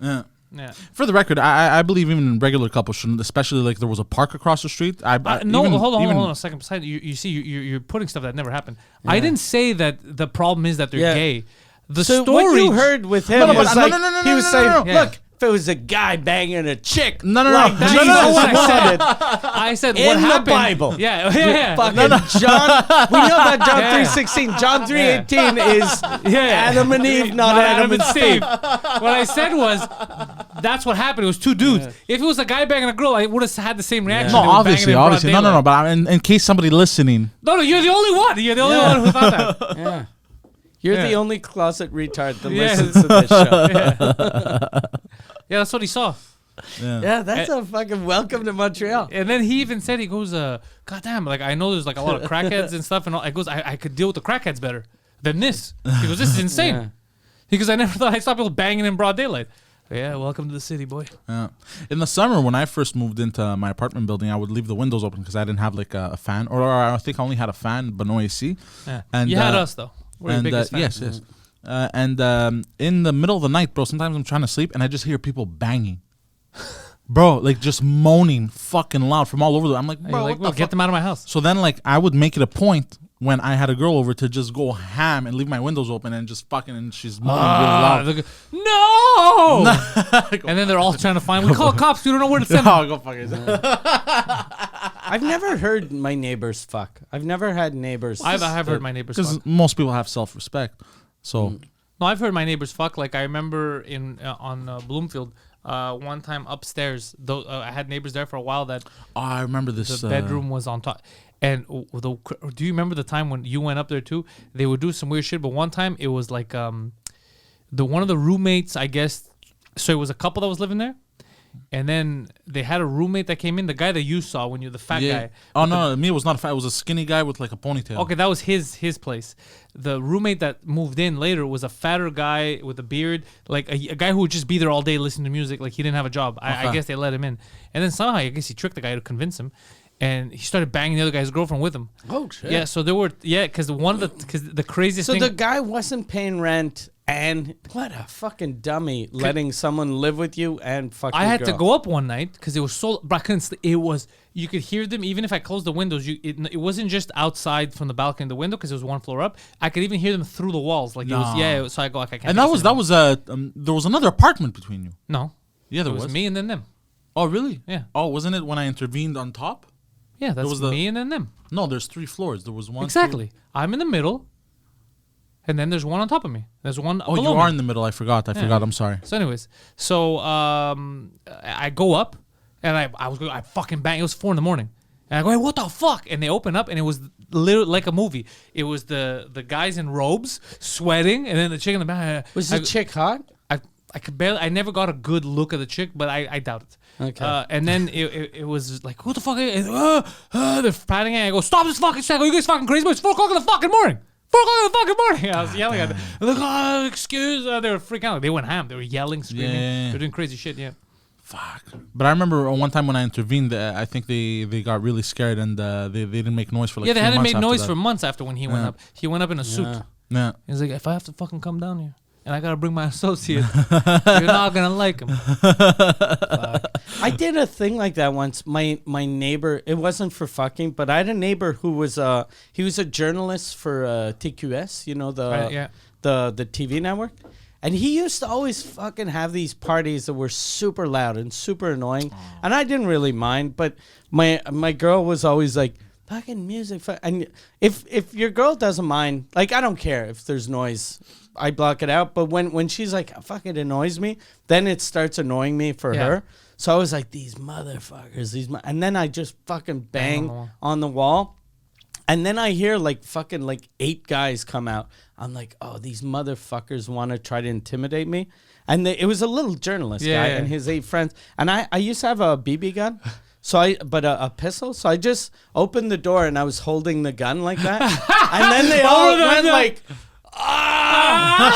Yeah. For the record, I believe even regular couples shouldn't, especially like there was a park across the street. Hold on a second. Beside you see, you're putting stuff that never happened. Yeah. I didn't say that the problem is that they're gay. The story what you heard with him was he was saying, look, if it was a guy banging a chick, I said in what happened? The Bible. Yeah. Fucking John. We know about John 3:16. John 3:18 is Adam and Eve, not Adam and Steve. What I said was that's what happened. It was 2 dudes. Yeah. If it was a guy banging a girl, I would have had the same reaction. No, obviously. No. But in case somebody listening. No, you're the only one. You're the only one who thought that. Yeah. You're the only closet retard that listens to this show. Yeah, that's what he saw. Yeah, that's a fucking welcome to Montreal. And then he even said, he goes, God damn, like I know there's like a lot of crackheads and stuff, and all. I goes, I could deal with the crackheads better than this. He goes, this is insane. Yeah. Because I never thought I saw people banging in broad daylight. Yeah, welcome to the city, boy. Yeah. In the summer, when I first moved into my apartment building, I would leave the windows open because I didn't have like a fan, or I think I only had a fan but no AC. Yeah. And you had us though. We're your biggest fans. Yes. And in the middle of the night, bro, sometimes I'm trying to sleep and I just hear people banging. Bro, like just moaning fucking loud from all over. I'm like, bro, like, get them out of my house. So then like I would make it a point when I had a girl over to just go ham and leave my windows open and just fucking, and she's moaning really loud. No! And then they're all trying to find, we call cops, we don't know where to send them. Go fuck it. I've never heard my neighbors fuck. I've never had neighbors. I have heard my neighbors fuck. Because most people have self-respect. So. No, I've heard my neighbors fuck. Like I remember on Bloomfield, one time upstairs, I had neighbors there for a while that. Oh, I remember this. The bedroom was on top. And do you remember the time when you went up there too? They would do some weird shit. But one time it was like one of the roommates, I guess. So it was a couple that was living there. And then they had a roommate that came in, the guy that you saw when you're the fat guy. Oh, no, me, it was not a fat. It was a skinny guy with like a ponytail. Okay, that was his place. The roommate that moved in later was a fatter guy with a beard, like a guy who would just be there all day listening to music, like he didn't have a job. I guess they let him in. And then somehow, I guess he tricked the guy to convince him. And he started banging the other guy's girlfriend with him. Oh, shit. Yeah, so there were, because the craziest thing. So the guy wasn't paying rent. And what a fucking dummy, letting someone live with you and fucking. I had to go up one night because it was so. But I couldn't. It was. You could hear them even if I closed the windows. It wasn't just outside from the balcony in the window because it was one floor up. I could even hear them through the walls. Like it was. So I go. Like, I can't. And that was there was another apartment between you. No. Yeah, there was me and then them. Oh really? Yeah. Oh, wasn't it when I intervened on top? Yeah, that was me and then them. No, there's 3 floors. There was one. Exactly. I'm in the middle. And then there's one on top of me. There's one below you are me. In the middle. I forgot. I'm sorry. So anyways, I go up and I fucking bang. It was 4 a.m. And I go, hey, what the fuck? And they open up and it was literally like a movie. It was the guys in robes sweating and then the chick in the back. Was the chick hot? I could barely. I never got a good look at the chick, but I doubt it. Okay. And then it was like, what the fuck? They're patting it. I go, stop this fucking shit. You guys fucking crazy, but it's 4 o'clock in the fucking morning. 4 o'clock in the fucking morning. I was yelling at them. Like, oh, excuse. They were freaking out. They went ham. They were yelling, screaming. Yeah. They were doing crazy shit. Yeah. Fuck. But I remember one time when I intervened, I think they got really scared and they didn't make noise for like 3 months. Yeah, they hadn't made noise that. for months after when he went up. He went up in a suit. Yeah. He's like, if I have to fucking come down here. and I gotta bring my associate. You're not gonna like him. I did a thing like that once. My neighbor, it wasn't for fucking, but I had a neighbor who was he was a journalist for TQS, you know, the TV network. And he used to always fucking have these parties that were super loud and super annoying. Aww. And I didn't really mind, but my girl was always like, fucking music. And if your girl doesn't mind, like, I don't care if there's noise. I block it out. But when she's like, fucking annoys me, then it starts annoying me for her. So I was like, these motherfuckers. And then I just fucking bang on the wall. And then I hear like fucking like 8 guys come out. I'm like, oh, these motherfuckers want to try to intimidate me. And it was a little journalist guy and his 8 friends. And I used to have a BB gun. So a pistol. So I just opened the door and I was holding the gun like that. And then they all went like, man,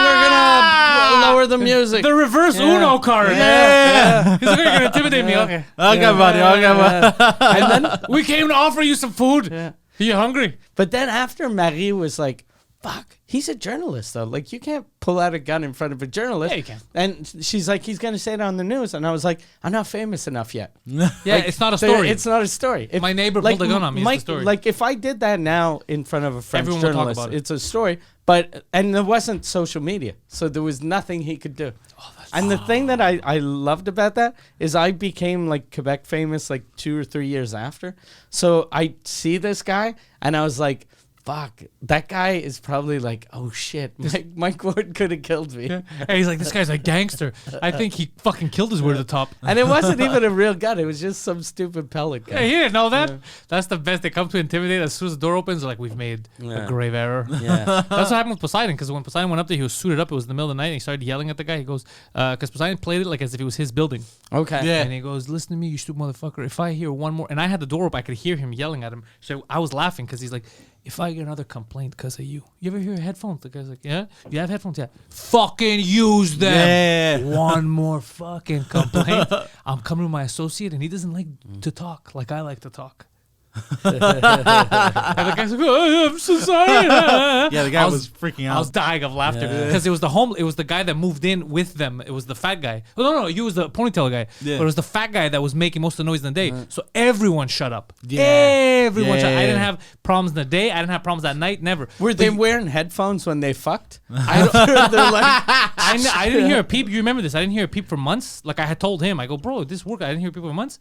we're gonna lower the music. The reverse Uno card. Yeah. He's like, you're gonna intimidate me. Okay. Okay, buddy. And then we came to offer you some food. Yeah. Are you hungry? But then after Marie was like, fuck, he's a journalist though. Like, you can't pull out a gun in front of a journalist. Yeah, you can. And she's like, he's gonna say it on the news. And I was like, I'm not famous enough yet. Yeah, like, it's not a story. It's not a story. My neighbor pulled a gun on me. It's a story. Like, if I did that now in front of a French journalist, it's a story. And there wasn't social media, so there was nothing he could do. And the thing that I loved about that is I became like Quebec famous like 2 or 3 years after. So I see this guy and I was like, fuck, that guy is probably like, oh shit, Mike Ward could have killed me. Yeah. And he's like, this guy's a gangster. I think he fucking killed his way to the top. And it wasn't even a real gun. It was just some stupid pellet gun. Yeah, he didn't know that. Yeah. That's the best. They come to intimidate. As soon as the door opens, they're like, we've made a grave error. Yeah. That's what happened with Poseidon, because when Poseidon went up there, he was suited up. It was in the middle of the night, and he started yelling at the guy. He goes, because Poseidon played it like as if it was his building. Okay. Yeah. And he goes, listen to me, you stupid motherfucker. If I hear one more, and I had the door open, I could hear him yelling at him. So I was laughing because he's like, if I get another complaint because of you ever hear headphones? The guy's like, yeah? You have headphones? Yeah. Fucking use them. Yeah. One more fucking complaint. I'm coming with my associate and he doesn't like to talk like I like to talk. And the guy's like, oh, I'm so sorry. Yeah, the guy was freaking out. I was dying of laughter because it was the guy that moved in with them. It was the fat guy. Oh, no, he was the ponytail guy. Yeah. But it was the fat guy that was making most of the noise in the day. So everyone shut up. Yeah. Everyone shut up. I didn't have problems in the day. I didn't have problems at night. Never. Were they wearing headphones when they fucked? I didn't hear a peep. You remember this? I didn't hear a peep for months. Like I had told him, I go, bro, this worked. I didn't hear people for months.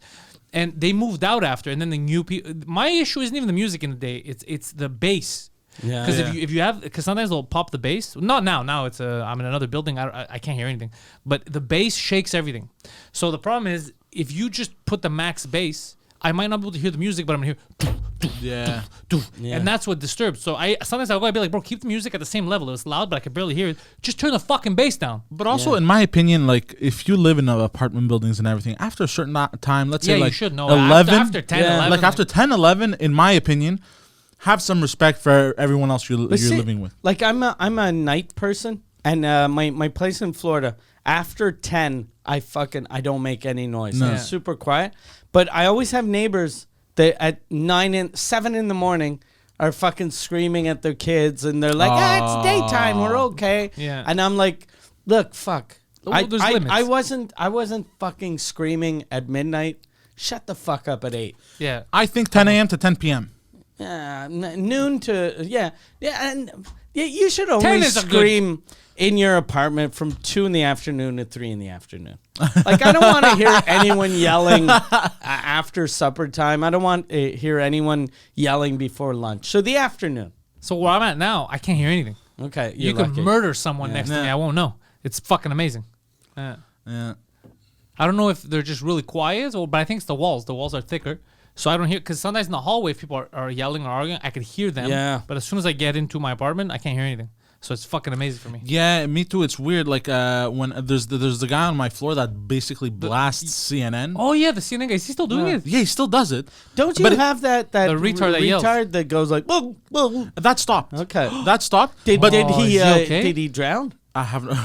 And they moved out after, and then the new people. My issue isn't even the music in the day; it's the bass. Yeah. Because if you have, because sometimes they'll pop the bass. Not now. Now it's I'm in another building. I can't hear anything. But the bass shakes everything. So the problem is, if you just put the max bass, I might not be able to hear the music, but I'm gonna hear. Yeah. And that's what disturbs. So sometimes I'll be like, bro, keep the music at the same level. It's loud, but I can barely hear it. Just turn the fucking bass down. But also, in my opinion, like if you live in apartment buildings and everything, after a certain time, let's say like you should know 11, after 10, 11, like after 10, 11, in my opinion, have some respect for everyone else you're living with. Like I'm a night person, and my place in Florida, after 10, I don't make any noise. No. It's super quiet. But I always have neighbors that at 7 in the morning are fucking screaming at their kids, and they're like, it's daytime, we're okay. Yeah. And I'm like, look, fuck. There's limits. I wasn't fucking screaming at midnight. Shut the fuck up at 8. Yeah. I think 10 a.m. to 10 p.m. Noon to and you should only scream in your apartment from 2 in the afternoon to 3 in the afternoon. Like, I don't want to hear anyone yelling after supper time. I don't want to hear anyone yelling before lunch. So the afternoon. So where I'm at now, I can't hear anything. Okay, you can murder someone next to me. I won't know. It's fucking amazing. Yeah. I don't know if they're just really quiet, but I think it's the walls. The walls are thicker. So I don't hear, because sometimes in the hallway, if people are yelling or arguing, I could hear them. Yeah. But as soon as I get into my apartment, I can't hear anything. So it's fucking amazing for me. Yeah, me too. It's weird. Like when there's the guy on my floor that basically blasts CNN. Oh yeah, the CNN guy. Is he still doing it? Yeah, he still does it. Don't you have that the retard that goes like, whoa, whoa. That stopped. Okay, that stopped. Did he drown? I have no.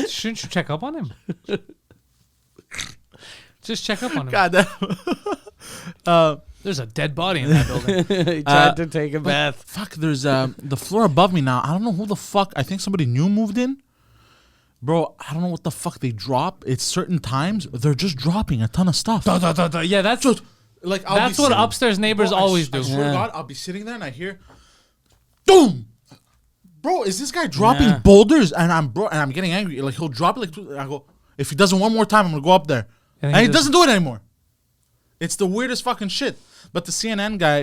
Shouldn't you check up on him? Just check up on him. God damn. There's a dead body in that building. He tried to take a bath. Fuck, there's the floor above me now. I don't know who the fuck. I think somebody new moved in. Bro, I don't know what the fuck they drop. It's certain times they're just dropping a ton of stuff. Yeah, that's Just like that's what upstairs neighbors always do. I swear to God, I'll be sitting there and I hear, boom. Bro, is this guy dropping boulders? And I'm getting angry. Like he'll drop it. Like I go, if he does it one more time, I'm gonna go up there. And he doesn't do it anymore. It's the weirdest fucking shit. But the CNN guy,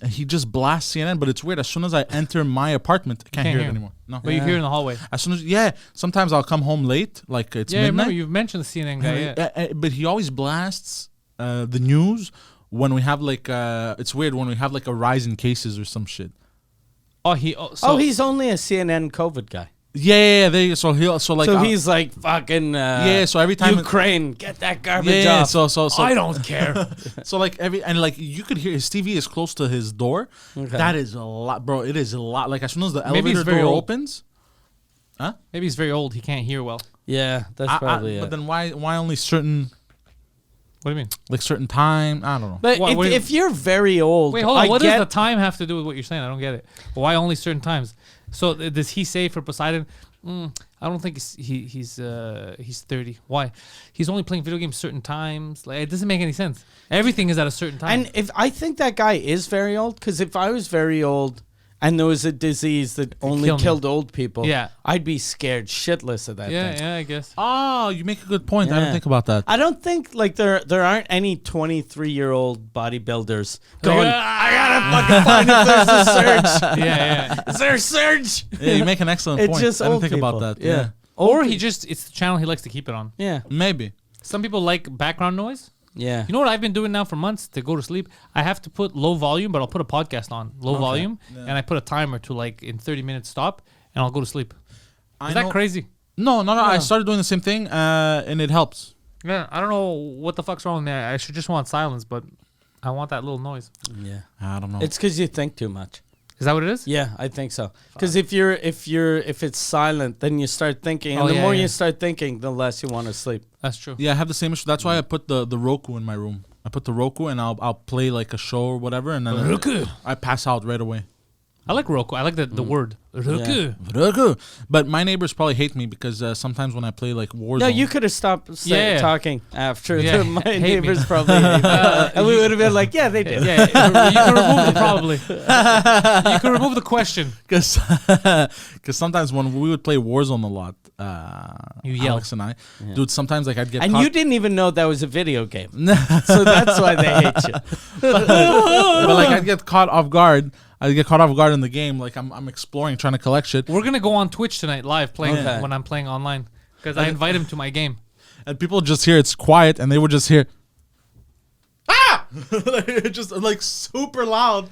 he just blasts CNN. But it's weird. As soon as I enter my apartment, I can't hear it anymore. No, but you hear in the hallway. As soon as sometimes I'll come home late, like it's midnight. Remember you've mentioned the CNN guy. But he always blasts the news when we have like it's weird when we have like a rise in cases or some shit. He's only a CNN COVID guy. Yeah. So he's like fucking. So every time Ukraine, get that garbage off. So I don't care. So like you could hear his TV is close to his door. Okay. That is a lot, bro. It is a lot. Like as soon as the elevator door opens, huh? Maybe he's very old. He can't hear well. Yeah, that's probably it. But then why only certain? What do you mean? Like certain time? I don't know. But if you're very old, wait, hold on. What does the time have to do with what you're saying? I don't get it. Why only certain times? So does he say for Poseidon? I don't think he's 30. Why? He's only playing video games certain times. Like it doesn't make any sense. Everything is at a certain time. And if I think that guy is very old, because if I was very old and there was a disease that only killed old people, I'd be scared shitless of that thing. Yeah, I guess. Oh, you make a good point. I didn't think about that. I don't think like there aren't any 23-year-old bodybuilders going, I gotta fucking find if there's a surge. Yeah. Is there a surge? Yeah, you make an excellent point. Just I didn't think about that. Yeah. Or it's the channel he likes to keep it on. Yeah. Maybe. Some people like background noise. Yeah. You know what I've been doing now for months to go to sleep? I have to put low volume, but I'll put a podcast on low volume, and I put a timer to like in 30 minutes stop, and I'll go to sleep. Is that crazy? No. I started doing the same thing, and it helps. Yeah, I don't know what the fuck's wrong with me. I should just want silence, but I want that little noise. Yeah. I don't know. It's because you think too much. Is that what it is? Yeah, I think so. Because if it's silent, then you start thinking, and the more you start thinking, the less you want to sleep. That's true. Yeah, I have the same issue. That's why I put the Roku in my room. I put the Roku, and I'll play like a show or whatever, and then I pass out right away. I like Roku. I like the word Roku. Yeah. Roku. But my neighbors probably hate me because sometimes when I play like Warzone. No, you could have stopped talking after. My neighbors probably hate me. And we would have been like, yeah, they did. Yeah, you can remove it probably. You can remove the question. Because sometimes when we would play Warzone a lot, you yell. Alex and I, dude, sometimes like I'd get and caught. you didn't even know that was a video game. So that's why they hate you. But like I'd get caught off guard. I get caught off guard in the game. Like I'm exploring, trying to collect shit. We're gonna go on Twitch tonight live playing when I'm playing online because I invite him to my game. And people just hear it's quiet, and they would just hear, just like super loud.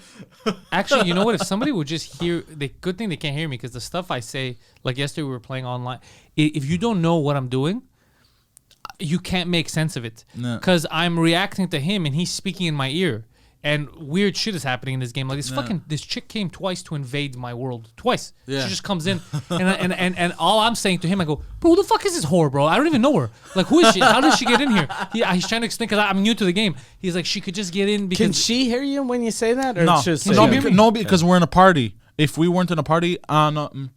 Actually, you know what? If somebody would just hear, good thing they can't hear me because the stuff I say, like yesterday we were playing online. If you don't know what I'm doing, you can't make sense of it because I'm reacting to him and he's speaking in my ear. And weird shit is happening in this game. Like this chick came twice to invade my world. Twice. Yeah. She just comes in, and all I'm saying to him, I go, bro, who the fuck is this whore, bro? I don't even know her. Like, who is she? How did she get in here? He's trying to explain because I'm new to the game. He's like, she could just get in because. Can she hear you when you say that? Or no, it's just no, because we're in a party. If we weren't in a party, no.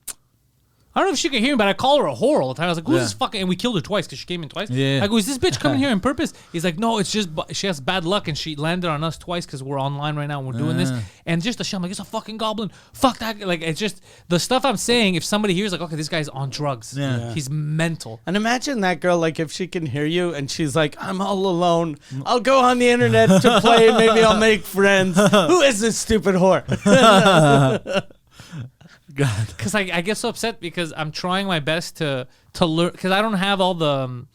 I don't know if she can hear me, but I call her a whore all the time. I was like, who's this fucking... And we killed her twice because she came in twice. Yeah. I go, is this bitch coming here on purpose? He's like, no, it's just... She has bad luck and she landed on us twice because we're online right now and we're doing this. And just a shit, I'm like, it's a fucking goblin. Fuck that. Like, it's just... The stuff I'm saying, if somebody hears, like, okay, this guy's on drugs. Yeah. He's mental. And imagine that girl, like, if she can hear you and she's like, I'm all alone. I'll go on the internet to play. Maybe I'll make friends. Who is this stupid whore? God. Because I get so upset because I'm trying my best to learn because I don't have all the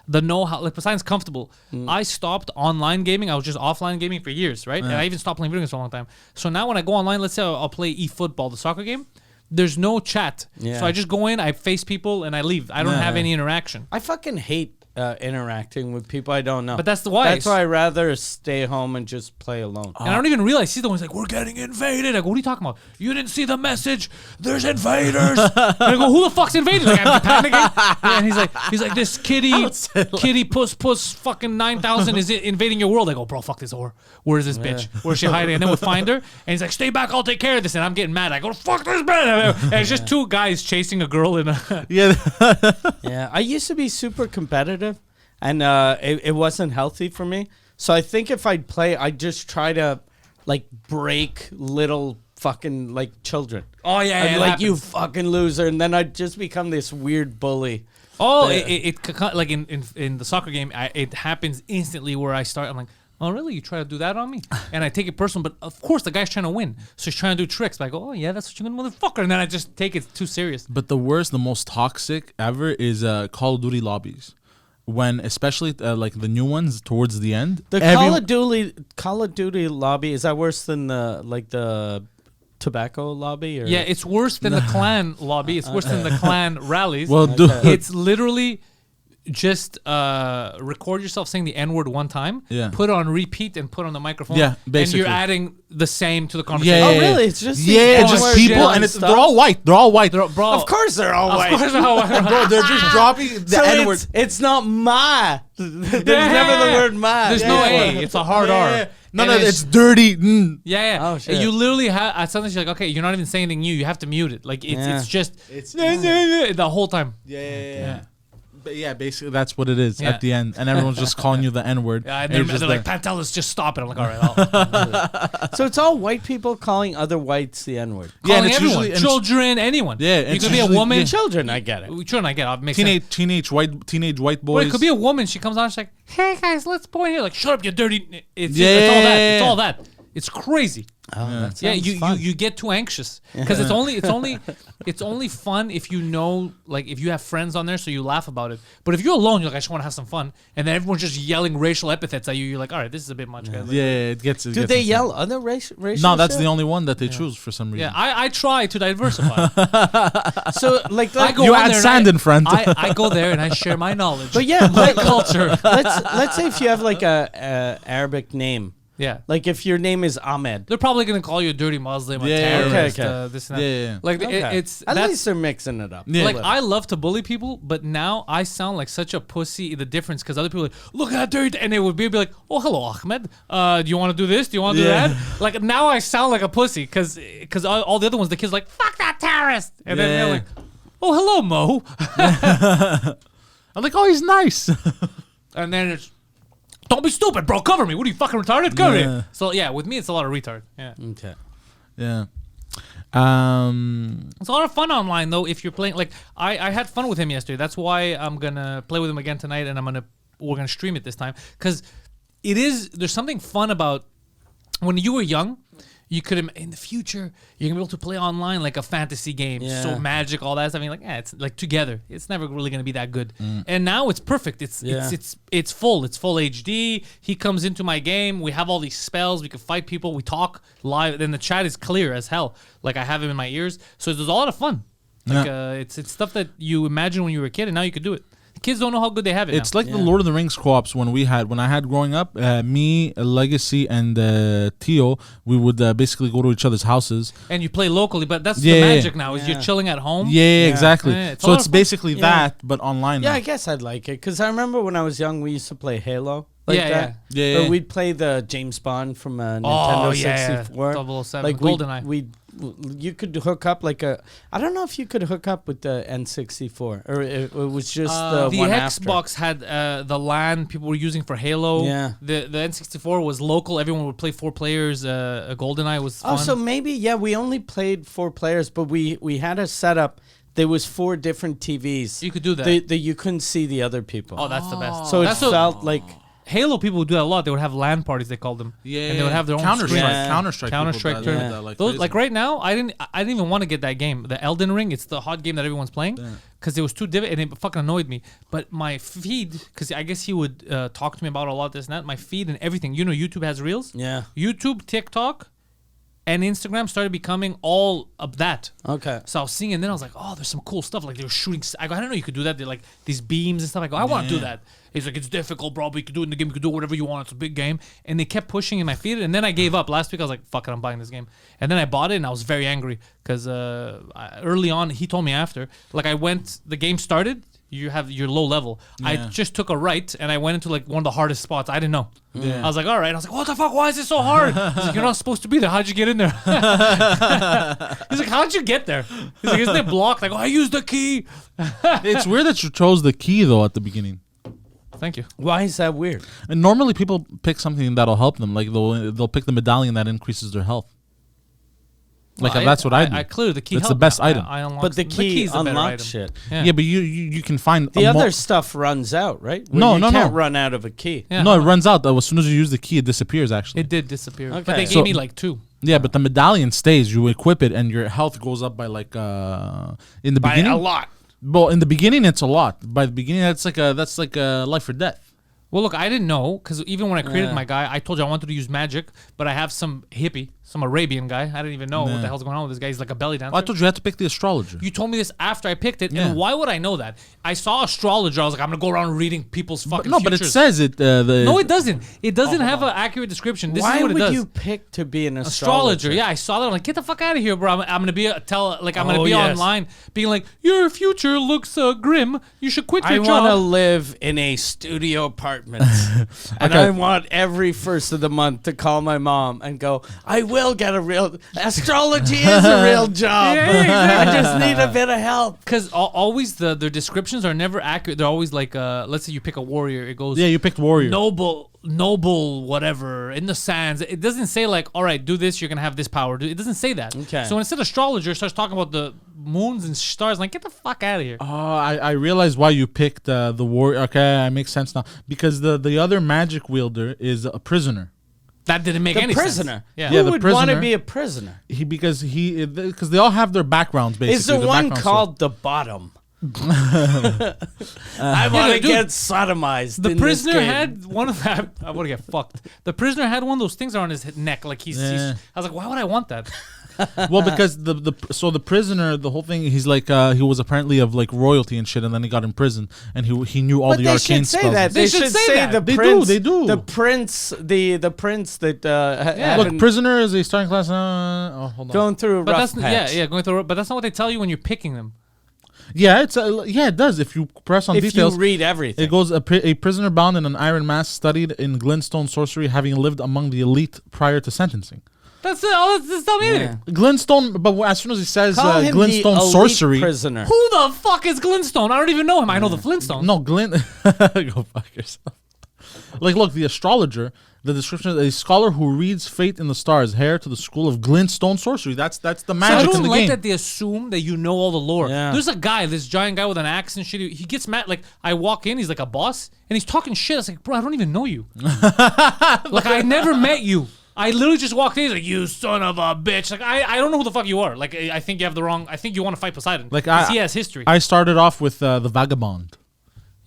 know-how. Like Poseidon's comfortable. I stopped online gaming. I was just offline gaming for years, right? And I even stopped playing video games for a long time. So now when I go online, let's say I'll play eFootball, the soccer game. There's no chat. Yeah. So I just go in, I face people, and I leave. I don't have any interaction. I fucking hate interacting with people I don't know. But that's why. That's why I rather stay home and just play alone. And I don't even realize he's the one who's like, we're getting invaded. I go, what are you talking about? You didn't see the message. There's invaders. And I go, who the fuck's invading? Like, I'm panicking. And he's like, this kitty puss fucking 9,000 is invading your world. I go, bro, fuck this whore. Where is this bitch? Where's she hiding? And then we find her. And he's like, stay back. I'll take care of this. And I'm getting mad. I go, fuck this bitch. And it's just two guys chasing a girl in a... Yeah, I used to be super competitive, and it wasn't healthy for me. So I think if I'd play, I'd just try to, like, break little fucking, like, children. Oh, yeah, I'd like, you fucking loser, and then I'd just become this weird bully. Oh, it like in the soccer game, it happens instantly where I start, I'm like, oh, really? You try to do that on me? And I take it personal, but of course the guy's trying to win. So he's trying to do tricks. But I go, oh, yeah, that's what you're going to motherfucker. And then I just take it too serious. But the worst, the most toxic ever is Call of Duty lobbies. When, especially like the new ones towards the end. The Call of Duty lobby, is that worse than the tobacco lobby? Or? Yeah, it's worse than the clan lobby. It's worse than the clan rallies. Well, it's literally... just record yourself saying the N-word one time, put it on repeat and put on the microphone, basically. And you're adding the same to the conversation. Oh, really? It's just just people, and they're all white. They're all white. Bro, of course they're all white. Bro, they're just dropping the N-word. It's not ma. There's never the word ma. There's no A. It's a hard R. No, it's dirty. Yeah. Oh, shit. You literally have sometimes you're like, okay, you're not even saying anything new. You have to mute it. Like it's just the whole time. Yeah. But yeah, basically that's what it is at the end, and everyone's just calling you the N-word. Yeah, and they're like, Pantelis, just stop it. I'm like, all right. So it's all white people calling other whites the N-word. Calling everyone, children, anyone. Yeah, you could be a woman. Yeah. Children, I get it. Children, I get it. Makes teenage white boys. But it could be a woman. She comes on, she's like, hey guys, let's point here. Like, shut up, you dirty. It's all that. It's all that. It's crazy. Oh, you get too anxious because it's only fun if you know, like, if you have friends on there, so you laugh about it. But if you're alone, you're like, I just want to have some fun, and then everyone's just yelling racial epithets at you. You're like, all right, this is a bit much, guys. It gets. Do they yell other racial? No, that's the only one that they choose for some reason. Yeah, I try to diversify. So like I go you add sand in front. I go there and I share my knowledge. But yeah, my culture. Let's say if you have like a Arabic name. Yeah. Like if your name is Ahmed. They're probably going to call you a dirty Muslim, a terrorist, this and that. Yeah. Like, it's... At least they're mixing it up. Yeah. Like, I love to bully people, but now I sound like such a pussy, the difference, because other people are like, look at that dirty... And they would be like, oh, hello, Ahmed. Do you want to do this? Do you want to do that? Like, now I sound like a pussy, because all the other ones, the kids are like, fuck that terrorist! And then they're like, oh, hello, Mo. I'm like, oh, he's nice. And then it's... Don't be stupid, bro. Cover me. What are you, fucking retarded? Cover me. So, yeah, with me, it's a lot of retard. Yeah. Okay. Yeah. It's a lot of fun online, though, if you're playing. Like, I had fun with him yesterday. That's why I'm going to play with him again tonight, and we're going to stream it this time. Because there's something fun about when you were young. You could, in the future, you're gonna be able to play online like a fantasy game, so magic, all that stuff. I mean, like, it's like together. It's never really gonna be that good. And now it's perfect. It's full. It's full HD. He comes into my game. We have all these spells. We can fight people. We talk live. Then the chat is clear as hell. Like I have him in my ears. So there's a lot of fun. Like it's stuff that you imagine when you were a kid, and now you could do it. Kids don't know how good they have it. It's like the Lord of the Rings co-ops when I had growing up. Me, Legacy, and Tio, we would basically go to each other's houses. And you play locally, but that's the magic now. Is you're chilling at home. Yeah, exactly. So it's basically that, but online. Yeah, now. I guess I'd like it because I remember when I was young, we used to play Halo. Like that. Or we'd play the James Bond from Nintendo 64. 007, like GoldenEye. You could hook up like I don't know if you could hook up with the N64 or it was just the one Xbox had the LAN people were using for Halo. Yeah. The N64 was local. Everyone would play 4 players. GoldenEye was fun. Oh, so maybe we only played 4 players, but we had a setup. There was 4 different TVs. You could do that. That you couldn't see the other people. Oh, that's the best. So it felt like. Halo people would do that a lot. They would have LAN parties, they called them. Yeah, and they would have their own Counter-Strike. Those, like right now, I didn't even want to get that game. The Elden Ring, it's the hot game that everyone's playing because it was too difficult and it fucking annoyed me. But my feed, because I guess he would talk to me about a lot of this and that. My feed and everything. You know, YouTube has Reels. Yeah. YouTube, TikTok, and Instagram started becoming all of that. Okay. So I was seeing, and then I was like, oh, there's some cool stuff. Like they were shooting. I go, I didn't know you could do that. They're like these beams and stuff. I go, I want to do that. He's like, it's difficult, bro, but you can do it in the game. You can do whatever you want. It's a big game. And they kept pushing in my feed. And then I gave up. Last week, I was like, fuck it, I'm buying this game. And then I bought it, and I was very angry because early on, he told me after, like the game started, you have your low level. Yeah. I just took a right, and I went into like one of the hardest spots. I didn't know. Yeah. I was like, all right. I was like, what the fuck? Why is it so hard? He's like, you're not supposed to be there. How'd you get in there? He's like, how'd you get there? He's like, isn't it blocked? I go, I used the key. It's weird that you chose the key, though, at the beginning. Thank you. Why is that weird? And normally people pick something that'll help them. Like they'll pick the medallion that increases their health. Like that's what I do. I clearly the key. It's the best item. I unlock. But the key unlocks shit. Yeah, but you can find the other stuff runs out, right? You can't run out of a key. Yeah. No, it runs out. As soon as you use the key, it disappears. Actually, it did disappear. Okay. But they gave me like 2. Yeah, but the medallion stays. You equip it, and your health goes up by like in the beginning a lot. Well, in the beginning, it's a lot. By the beginning, that's like a life or death. Well, look, I didn't know because even when I created my guy, I told you I wanted to use magic, but I have some hippie, some Arabian guy. I didn't even know what the hell's going on with this guy. He's like a belly dancer. Well, I told you had to pick the astrologer. You told me this after I picked it, and why would I know that? I saw astrologer. I was like, I'm gonna go around reading people's fucking. But it says it. No, it doesn't. It doesn't have an accurate description. This is what it does. Why would you pick to be an astrologer? Yeah, I saw that. I'm like, get the fuck out of here, bro. I'm gonna be online, being like, your future looks grim. You should quit your job. I want to live in a studio apartment. And I want every first of the month to call my mom and go, I will get a real... Astrology is a real job. Yeah, exactly. I just need a bit of help. Because always their descriptions are never accurate. They're always like, let's say you pick a warrior. It goes... Yeah, you picked warrior. Noble, whatever, in the sands. It doesn't say like, all right, do this, you're going to have this power. It doesn't say that. Okay. So instead astrologer starts talking about the moons and stars, like, get the fuck out of here. Oh, I realized why you picked the warrior. Okay, it makes sense now. Because the other magic wielder is a prisoner. That didn't make any sense. Yeah. Who would want to be a prisoner? Because they all have their backgrounds, basically. Is the one called the bottom? I want to get sodomized. The prisoner had one of that. I want to get fucked. The prisoner had one of those things around his neck, like he's. I was like, why would I want that? Well, because the prisoner, the whole thing, he's like he was apparently of like royalty and shit, and then he got imprisoned, and he knew all the arcane spells. They should say that. They do. The prince that look, prisoner is a starting class. Hold on. Going through a rough patch. Going through. But that's not what they tell you when you're picking them. Yeah, it does. If you press on details, if you read everything, it goes a prisoner bound in an iron mask, studied in glintstone sorcery, having lived among the elite prior to sentencing. That's it. Oh, that's not anything. Glintstone, but as soon as he says glintstone sorcery, prisoner. Who the fuck is Glintstone? I don't even know him. I know the Flintstones. No, go fuck yourself. Like, look, the astrologer. The description is a scholar who reads fate in the stars, heir to the school of glintstone sorcery. That's the magic in the game. I don't like that they assume that you know all the lore. Yeah. There's a guy, this giant guy with an axe and shit. He gets mad. Like, I walk in, he's like a boss, and he's talking shit. I was like, bro, I don't even know you. Like, I never met you. I literally just walked in. He's like, you son of a bitch. Like, I don't know who the fuck you are. Like, I think you have the wrong. I think you want to fight Poseidon. Like, he has history. I started off with the vagabond.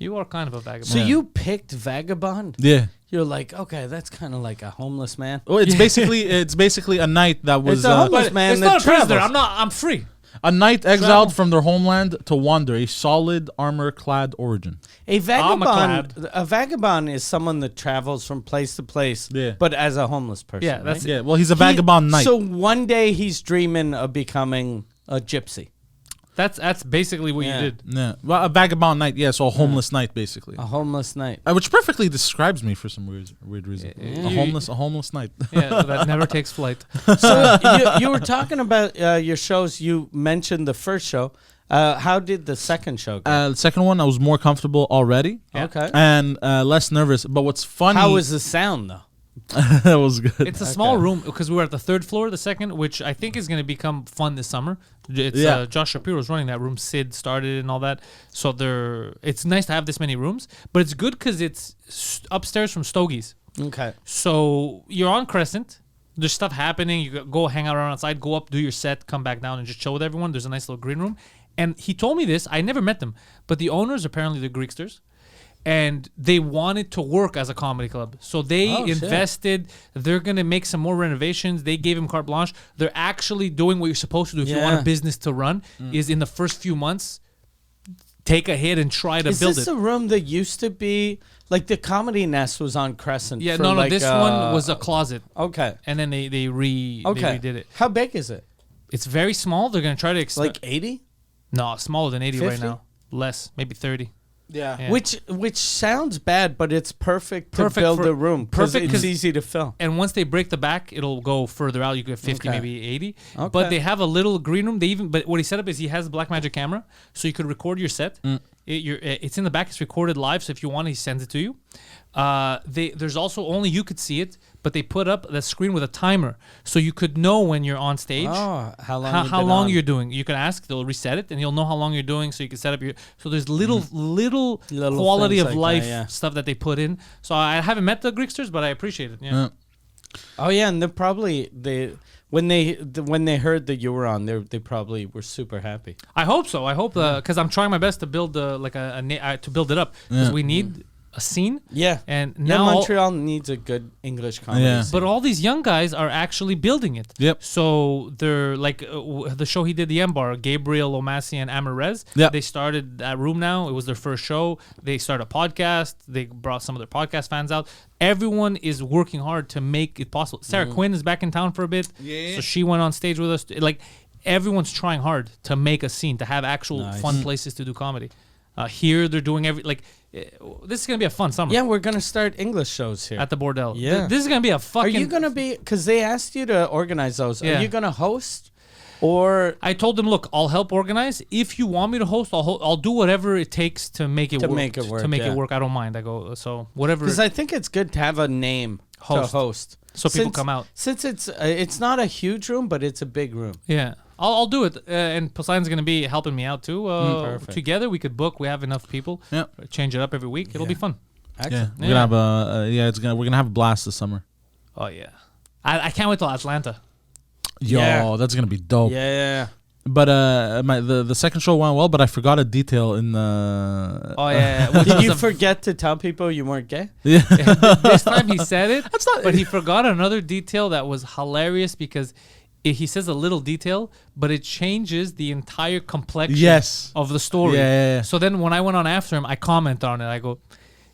You are kind of a vagabond. So you picked vagabond? Yeah. You're like, okay, that's kind of like a homeless man. Well, it's basically a knight that was it's a homeless man. It's not a prisoner. I'm free. A knight exiled from their homeland to wander, a solid armor-clad origin. A vagabond is someone that travels from place to place, but as a homeless person. Yeah, that's right? Well, he's a vagabond knight. So one day he's dreaming of becoming a gypsy. That's basically what you did. Yeah, well, a vagabond knight. Yeah, so a homeless knight, basically. A homeless knight, which perfectly describes me for some weird reason. A homeless knight. Yeah, that never takes flight. So you were talking about your shows. You mentioned the first show. How did the second show go? The second one, I was more comfortable already. Yeah. Okay. And less nervous. But what's funny... How was the sound, though? That was good. It's a small room because we were at the third floor, the second, which I think is going to become fun this summer. It's Josh Shapiro's running that room. Sid started and all that. So it's nice to have this many rooms, but it's good because it's upstairs from Stogie's. Okay. So you're on Crescent. There's stuff happening. You go hang out around outside, go up, do your set, come back down and just chill with everyone. There's a nice little green room. And he told me this. I never met them, but the owners, apparently the Greeksters. and they want it to work as a comedy club. So they invested. They're going to make some more renovations. They gave him carte blanche. They're actually doing what you're supposed to do if you want a business to run, is in the first few months, take a hit and try to build it. Is this a room that used to be, like the Comedy Nest was on Crescent? Yeah, no, this one was a closet. Okay. And then they redid it. How big is it? It's very small. They're going to try to extend. Like 80? No, smaller than 80 right 50? now. Less, maybe 30. Yeah. Which sounds bad, but it's perfect to build a room. Perfect, it's easy to fill. And once they break the back, it'll go further out. You get 50, maybe 80. Okay. But they have a little green room. But what he set up is he has a Blackmagic camera, so you could record your set. It's in the back. It's recorded live, so if you want, he sends it to you. There's also only you could see it, but they put up the screen with a timer, so you could know when you're on stage. Oh, how long you're doing. You can ask, they'll reset it, and you'll know how long you're doing, so you can set up your. So there's little quality of life stuff that they put in. So I haven't met the Greeksters, but I appreciate it. Yeah. Oh yeah, and when they heard that you were on, they probably were super happy. I hope so. I hope because I'm trying my best to build to build it up because we need a scene. Yeah. And now Montreal needs a good English comedy scene. But all these young guys are actually building it. Yep. So they're like the show he did, the M-Bar, Gabriel Omassi and Amarez. Yep. They started that room now. It was their first show. They started a podcast. They brought some of their podcast fans out. Everyone is working hard to make it possible. Sarah Quinn is back in town for a bit. Yeah. So she went on stage with us. Like, everyone's trying hard to make a scene, to have actual fun places to do comedy. Here they're doing this is gonna be a fun summer. Yeah, we're gonna start English shows here at the Bordel. Yeah, this is gonna be a fucking. Are you gonna be? Because they asked you to organize those. Yeah. Are you gonna host? Or I told them, look, I'll help organize. If you want me to host, I'll do whatever it takes to make it work. To make it work, I don't mind. I go so whatever. Because I think it's good to have a name to host, so people come out. Since it's not a huge room, but it's a big room. Yeah. I'll do it, and Poseidon's gonna be helping me out too. Together we could book. We have enough people. Yeah, change it up every week. It'll be fun. Excellent. Yeah, we're gonna we're gonna have a blast this summer. Oh yeah, I can't wait till Atlanta. Yo, that's gonna be dope. Yeah. But the second show went well, but I forgot a detail in the. Oh yeah. Did you forget to tell people you weren't gay? Yeah. This time he said it, but he forgot another detail that was hilarious because. He says a little detail, but it changes the entire complexion of the story. Yeah. So then when I went on after him, I comment on it. I go,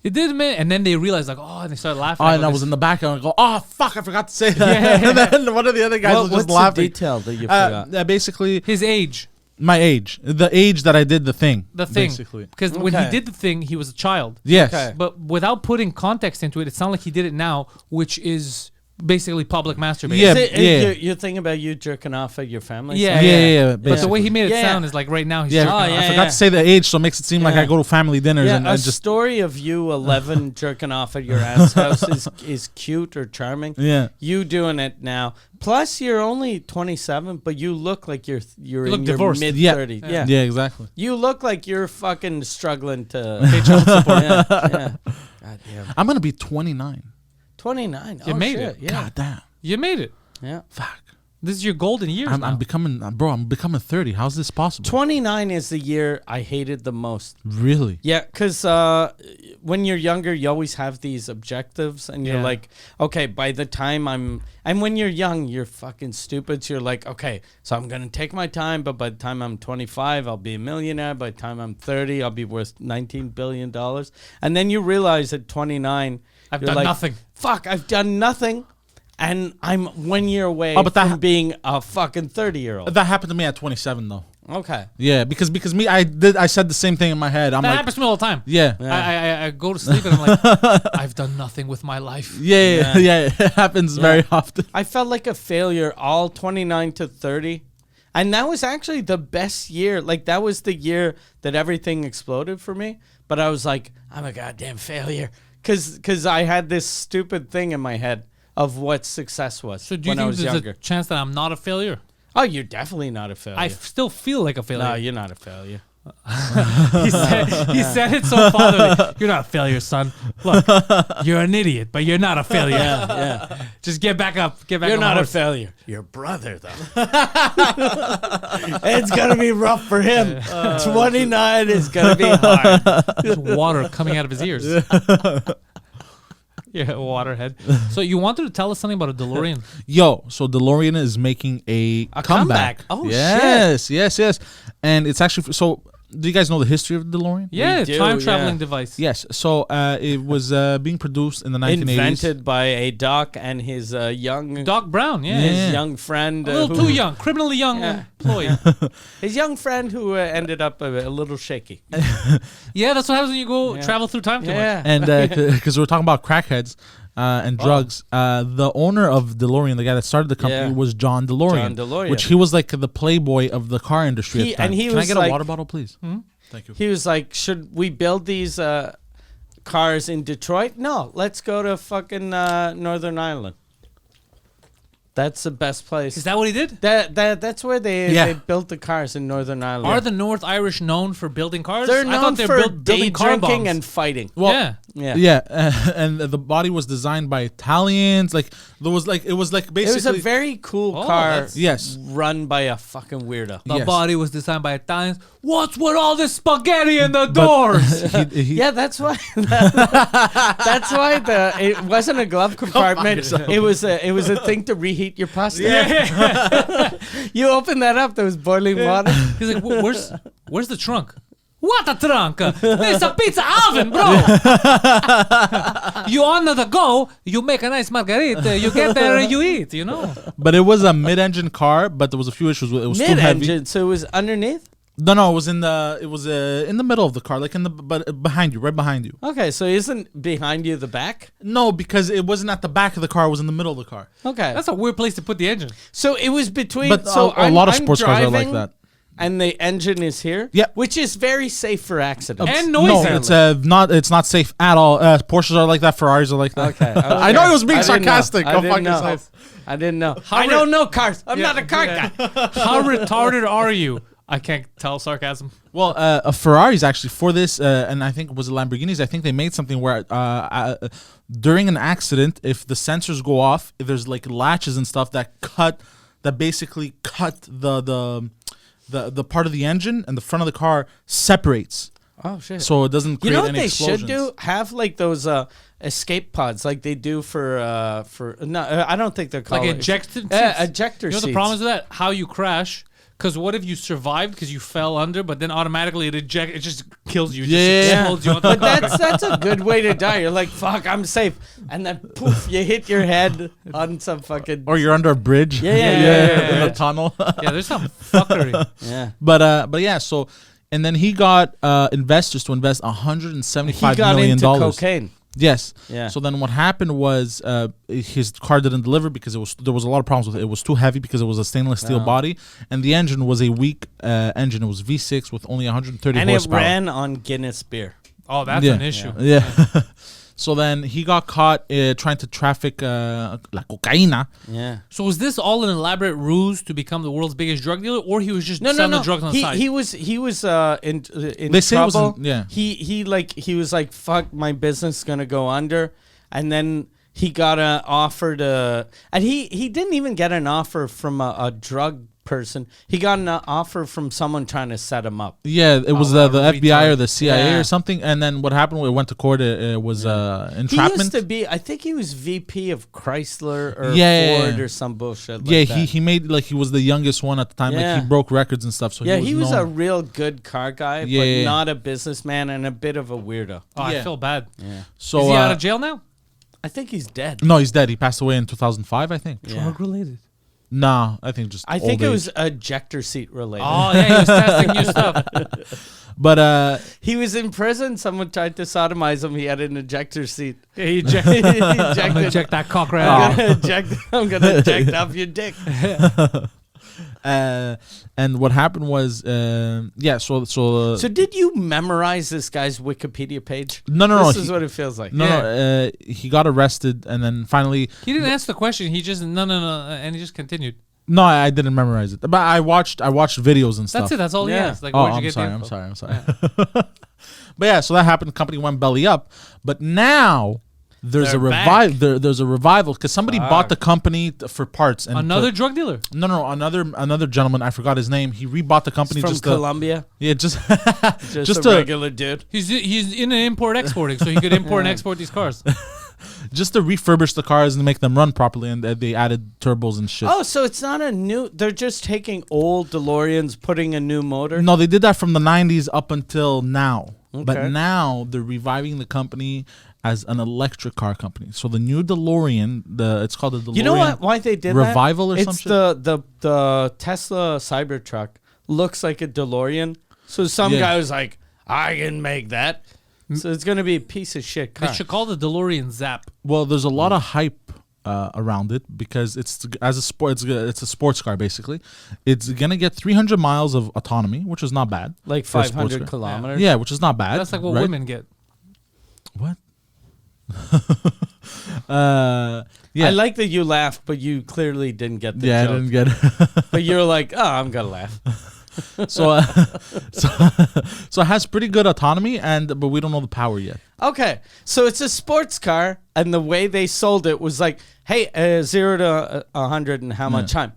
it did, man. And then they realized, like, and they started laughing. Oh, and I was in the back, and I go, oh, fuck, I forgot to say that. And then one of the other guys was just laughing. What's the detail that you forgot? Basically, his age. My age. The age that I did the thing. Basically. Because when he did the thing, he was a child. Yes. Okay. But without putting context into it, it sounded like he did it now, which is... basically public masturbation. Yeah, You're thinking about you jerking off at your family? Yeah. But the way he made it sound is like right now he's jerking off. I forgot to say the age, so it makes it seem like I go to family dinners and just story of you 11 jerking off at your aunt's house is cute or charming. Yeah. You doing it now. Plus you're only 27, but you look like you're in divorced. your mid-30s. Yeah, exactly. You look like you're fucking struggling to pay child support. God damn. I'm going to be 29. 29. You made it. Yeah. God damn. You made it. Yeah. Fuck. This is your golden years now. I'm becoming 30. How's this possible? 29 is the year I hated the most. Really? Yeah, because when you're younger, you always have these objectives, and you're like, okay, by the time and when you're young, you're fucking stupid. So you're like, okay, so I'm going to take my time, but by the time I'm 25, I'll be a millionaire. By the time I'm 30, I'll be worth $19 billion. And then you realize at 29, I've done nothing. Fuck, I've done nothing. And I'm 1 year away from being a fucking 30-year-old. That happened to me at 27, though. Okay. Yeah, because me, I said the same thing in my head. That happens to me all the time. Yeah. I go to sleep and I'm like, I've done nothing with my life. Yeah. It happens very often. I felt like a failure all 29 to 30. And that was actually the best year. Like, that was the year that everything exploded for me. But I was like, I'm a goddamn failure. Because I had this stupid thing in my head of what success was. So do you think there's a chance that I'm not a failure? Oh, you're definitely not a failure. I still feel like a failure. No, you're not a failure. He said it so fatherly. You're not a failure, son. Look, you're an idiot, but you're not a failure. Yeah. Just get back up. Get back. You're on not the a horse. failure. Your brother, though. It's gonna be rough for him. 29 is gonna be hard. There's water coming out of his ears. Yeah, waterhead. So you wanted to tell us something about a DeLorean? Yo, so DeLorean is making a comeback. Oh, yes, yes. And it's actually so. Do you guys know the history of the DeLorean? Yeah, We do, time traveling device. Yes. So it was being produced in the 1980s. Invented by a Doc and his young Doc Brown, yeah. his young friend. A little too young, criminally young employee. His young friend who ended up a little shaky. Yeah, that's what happens when you go travel through time too much. Yeah. And because we're talking about crackheads and drugs, the owner of DeLorean, the guy that started the company, was John DeLorean. John DeLorean. Which he was like the playboy of the car industry at the time. And he Can was I get a like- water bottle, please? Thank you. He was like, should we build these cars in Detroit? No, let's go to fucking Northern Ireland. That's the best place. Is that what he did? That's where they Yeah. built the cars in Northern Ireland. Are the North Irish known for building cars? They're I known thought they for building day car drinking bombs. and fighting. Well, Yeah. Yeah, and the body was designed by Italians. Like there was like it was like It basically was a very cool Oh, car. that's- yes. Run by a fucking weirdo. the Yes. body was designed by Italians. What's with all this spaghetti in the doors? Yeah, that's why. That's why it wasn't a glove compartment. It was a thing to reheat your pasta. You open that up, there was boiling water. He's like, where's the trunk? What a trunk? It's a pizza oven, bro. You on the go, you make a nice margarita, you get there and you eat, you know. But it was a mid-engine car, but there was a few issues with it. It was too heavy. Mid-engine, so it was underneath. No, it was in the middle of the car, like behind you, right behind you. Okay, so isn't behind you the back? No, because it wasn't at the back of the car; it was in the middle of the car. Okay, That's a weird place to put the engine. so it was between. But so a lot of I'm sports cars are like driving, that. and the engine is here. Yeah. which is very safe for accidents. And noise No, handling. it's not safe at all. Porsches are like that. Ferraris are like that. Okay, I know it was being I didn't know. sarcastic. I Go didn't fuck know. yourself. I didn't know. How I re- don't know cars. I'm not a car guy. How retarded are you? I can't tell sarcasm. Well, a Ferraris actually for this, and I think it was a Lamborghinis. I think they made something where during an accident, if the sensors go off, if there's like latches and stuff that basically cut the part of the engine and the front of the car separates, Oh shit! so it doesn't You create know what any they explosions. should do? Have like those escape pods, like they do for no, I don't think they're called Like ejected ejector You know seats. the problem is with that? How you crash. Because what if you survived because you fell under, but then automatically it just kills you. It just Yeah. explodes you on But the that's a good way to die. You're like, fuck, I'm safe, and then poof, you hit your head on some fucking. Or you're under a bridge. Yeah. in a tunnel. Yeah, there's some fuckery. Yeah. But yeah, so and then he got investors to invest He $175 got million. into cocaine. Yes. Yeah. So then what happened was his car didn't deliver because there was a lot of problems with it. It was too heavy because it was a stainless steel body, and the engine was a weak engine. It was V6 with only 130 And horsepower. it ran on Guinness beer. Oh, that's Yeah. an issue. Yeah. So then he got caught trying to traffic la cocaína. Yeah. So was this all an elaborate ruse to become the world's biggest drug dealer, or he was just No, selling no, no. the drugs on the side? He was in They say it was trouble. yeah. He was like, fuck, my business is gonna go under, and then he got an offer to, and he didn't even get an offer from a drug person. He got an offer from someone trying to set him up. Yeah, it was wow, the FBI retard. or the CIA Yeah. or something. And then what happened? We went to court. It was He entrapment. used to be, I think he was VP of Chrysler or Yeah. Ford or some bullshit. Like Yeah, that. he made like he was the youngest one at the time. Yeah. Like he broke records and stuff. So Yeah, he was a known. real good car guy, Yeah, but yeah. not a businessman and a bit of a weirdo. Oh, Yeah. I feel bad. Yeah. So Is he out of jail now? I think he's dead. no, he's dead. He passed away in 2005, I think. Yeah. related. Nah, I think just. I think old it age. was ejector seat related. Oh yeah, he was testing new stuff. But He was in prison. Someone tried to sodomize him. He had an ejector seat. Yeah, he He ejected. ejected. Eject that cock right I'm out. gonna eject. I'm gonna eject off your dick. and what happened was yeah. So So did you memorize this guy's Wikipedia page? no. This he, is what it feels like. he got arrested and then finally He didn't answer the question. He just no, and he just continued. No, I didn't memorize it, but I watched videos and stuff. That's it. That's all he Yeah. asked. Like, Oh, where'd you I'm get sorry. the I'm info? sorry. I'm sorry. But yeah, so that happened. The company went belly up, but now there's They're a revival. There's a revival because somebody bought the company for parts. And Another drug dealer. No, another gentleman. I forgot his name. He rebought the company From just Colombia. just Just a regular dude. He's in an import exporting, so he could import and export these cars. just to refurbish the cars and make them run properly, and they added turbos and shit. Oh, so it's not a new. They're just taking old DeLoreans, putting a new motor. No, they did that from the 90s up until now. But Okay. now they're reviving the company as an electric car company. So the new DeLorean, it's called the DeLorean. You know what? Why they did Revival that? or some It's shit? the Tesla Cybertruck looks like a DeLorean. So some Yeah. guy was like, I can make that. So it's gonna be a piece of shit car. They should call the DeLorean Zap. Well, there's a lot of hype around it because it's a sports car basically. It's gonna get 300 miles of autonomy, which is not bad. Like for a sports 500 car. kilometers. Yeah, which is not bad. That's like what right? women get. What? Yeah. I like that you laughed, but you clearly didn't get the Yeah, joke. I didn't get it. But you're like, oh, I'm gonna laugh. so, so it has pretty good autonomy, but we don't know the power yet. Okay, so it's a sports car, and the way they sold it was like, hey, 0 to 100 in how much time?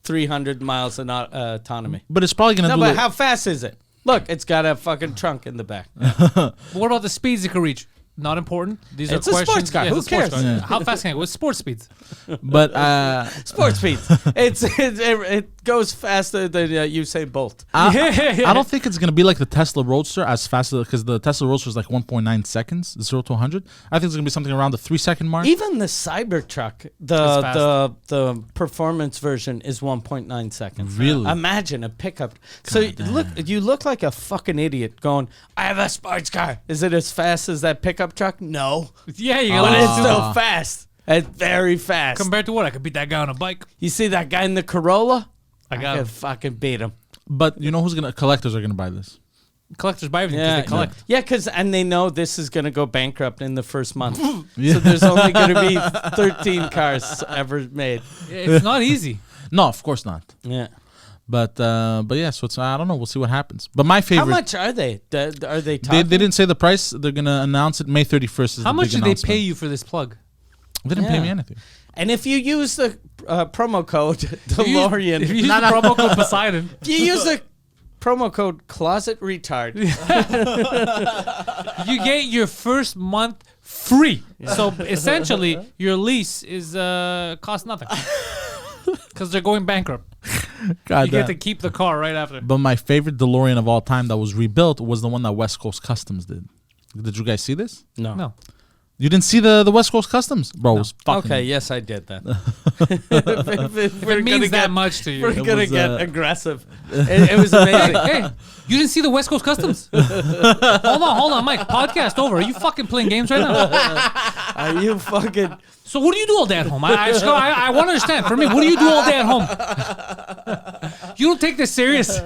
300 miles of autonomy. But it's probably gonna No, do. but how fast is it? Look, it's got a fucking trunk in the back. But what about the speeds it could reach? Not important. These It's are a questions. sports car. Yeah, Who it's a sports cares? car. Yeah. How fast can it go? With sports speeds. But Sports speeds. It goes faster than Usain Bolt. I don't think it's gonna be like the Tesla Roadster as fast as because the Tesla Roadster is like 1.9 seconds, 0 to 100. I think it's gonna be something around the 3 second mark. Even the Cybertruck, the performance version is 1.9 seconds. Really? Imagine a pickup. So you look like a fucking idiot going, I have a sports car. Is it as fast as that pickup truck? No. Yeah, you But got it's still fast. It's very fast. compared to what? I could beat that guy on a bike. You see that guy in the Corolla? I got could him. fucking beat him. But you know collectors are gonna buy this. Collectors buy everything because they collect. Yeah, and they know this is going to go bankrupt in the first month. So there's only going to be 13 cars ever made. It's not easy. No, of course not. Yeah. But yeah, so it's I don't know. We'll see what happens. But my favorite. How much are they? Are they They talking? didn't say the price. They're gonna announce it May 31st. Is How the much big did they announcement. pay you for this plug? They didn't pay Yeah. me anything. And if you use the promo code If you DeLorean, use the promo code Poseidon, if you use the promo code Closet Retard, you get your first month free. So essentially, your lease is cost nothing because they're going bankrupt. God You damn. get to keep the car right after. But my favorite DeLorean of all time that was rebuilt was the one that West Coast Customs did. Did you guys see this? No. You didn't see the West Coast Customs? Bro, it was fucking... okay, yes, I did that. If it means that much to you. We're gonna was, get aggressive. It was amazing. Hey, you didn't see the West Coast Customs? hold on, Mike. Podcast over. Are you fucking playing games right now? Are you fucking? So what do you do all day at home? I want to understand. For me, what do you do all day at home? You don't take this serious.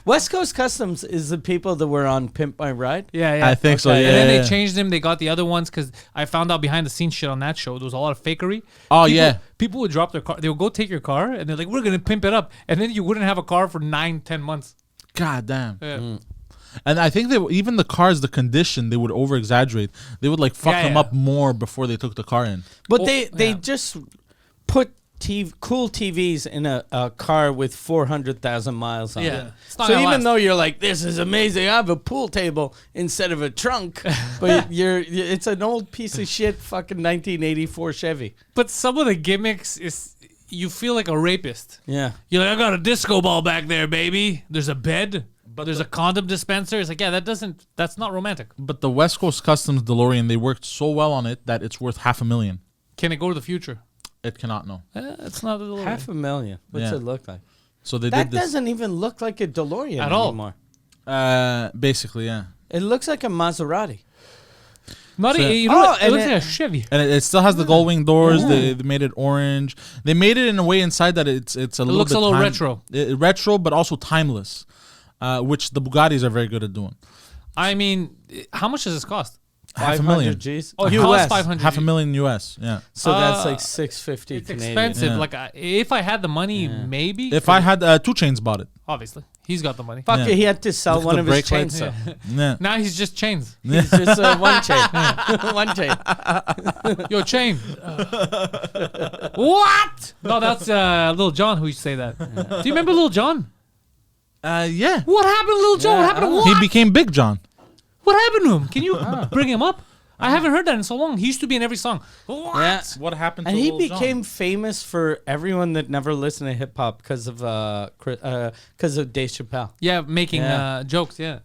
West Coast Customs is the people that were on Pimp My Ride. Yeah. I think so, Okay. yeah. And then yeah. they changed them. They got the other ones because I found out behind the scenes shit on that show. There was a lot of fakery. Oh, People- yeah. People would drop their car. They would go take your car and they're like, we're going to pimp it up. And then you wouldn't have a car for 9-10 months. God damn. Yeah. And I think even the cars, the condition, they would over exaggerate. They would like fuck Yeah, them yeah. up more before they took the car in. But Oh, they yeah. just put cool TVs in a car with 400,000 miles on Yeah. it. It's not So gonna even last. though you're like, this is amazing, I have a pool table instead of a trunk, but it's an old piece of shit fucking 1984 Chevy. But some of the gimmicks is you feel like a rapist. Yeah. You're like, I got a disco ball back there, baby. There's a bed. But there's a condom dispenser. It's like, yeah, that's not romantic. But the West Coast Customs DeLorean, they worked so well on it that it's worth $500,000. Can it go to the future? It cannot know. It's not a DeLorean. $500,000. What's Yeah. it look like? So they That did this. doesn't even look like a DeLorean At all. anymore. Basically, yeah. It looks like a Maserati. Not So- you know, what? It and looks it- like a Chevy. And it still has the gold wing doors. They made it orange. They made it in a way inside that it's a little looks bit a little retro. retro, but also timeless, which the Bugattis are very good at doing. I mean, how much does this cost? Half a million. 500 G's. Oh, it US. costs 500. $500,000 US. Yeah. So that's like 650 It's Canadian. expensive. Yeah. Like if I had the money, maybe. If I had 2 Chainz bought it. Obviously, he's got the money. Fuck Yeah. it, he had to sell Look at one the of his brake chains. lights. So. Yeah. Now he's just chains. He's just one chain. One chain. Yo, chain. What? No, that's Lil Jon who used to say that. Do you remember Lil Jon? Yeah. What happened to Lil Jon? What happened to what? He became Big John. What happened to him? Can you bring him up? I haven't heard that in so long. He used to be in every song. What? Yeah. What happened And he became famous for everyone that never listened to hip hop because of Dave Chappelle. Yeah, making Yeah. jokes. Yeah.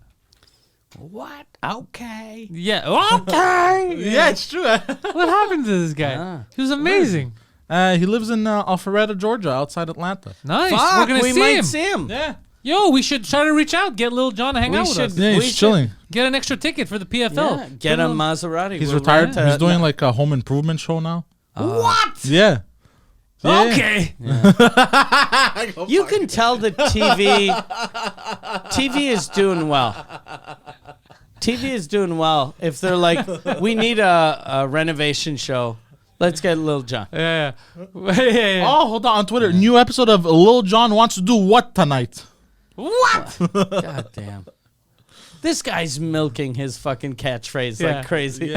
What? Okay. Yeah. Okay. Yeah, it's true. What happened to this guy? Yeah. He was amazing. He lives in Alpharetta, Georgia, outside Atlanta. Nice. Fuck, We're gonna we see might him. see him. Yeah. Yo, we should try to reach out, get Lil Jon to hang We out with should. us. Yeah, We he's should- chilling. Get an extra ticket for the PFL. Yeah, get a Maserati. He's We'll retired. rent He's doing like a home improvement show now. What? Yeah. Yeah. Okay. You can tell that TV is doing well. TV is doing well. If they're like, we need a renovation show, let's get Lil Jon. Yeah. Yeah. Oh, hold on Twitter. New episode of Lil Jon wants to do what tonight? What? God damn. This guy's milking his fucking catchphrase Yeah. like crazy.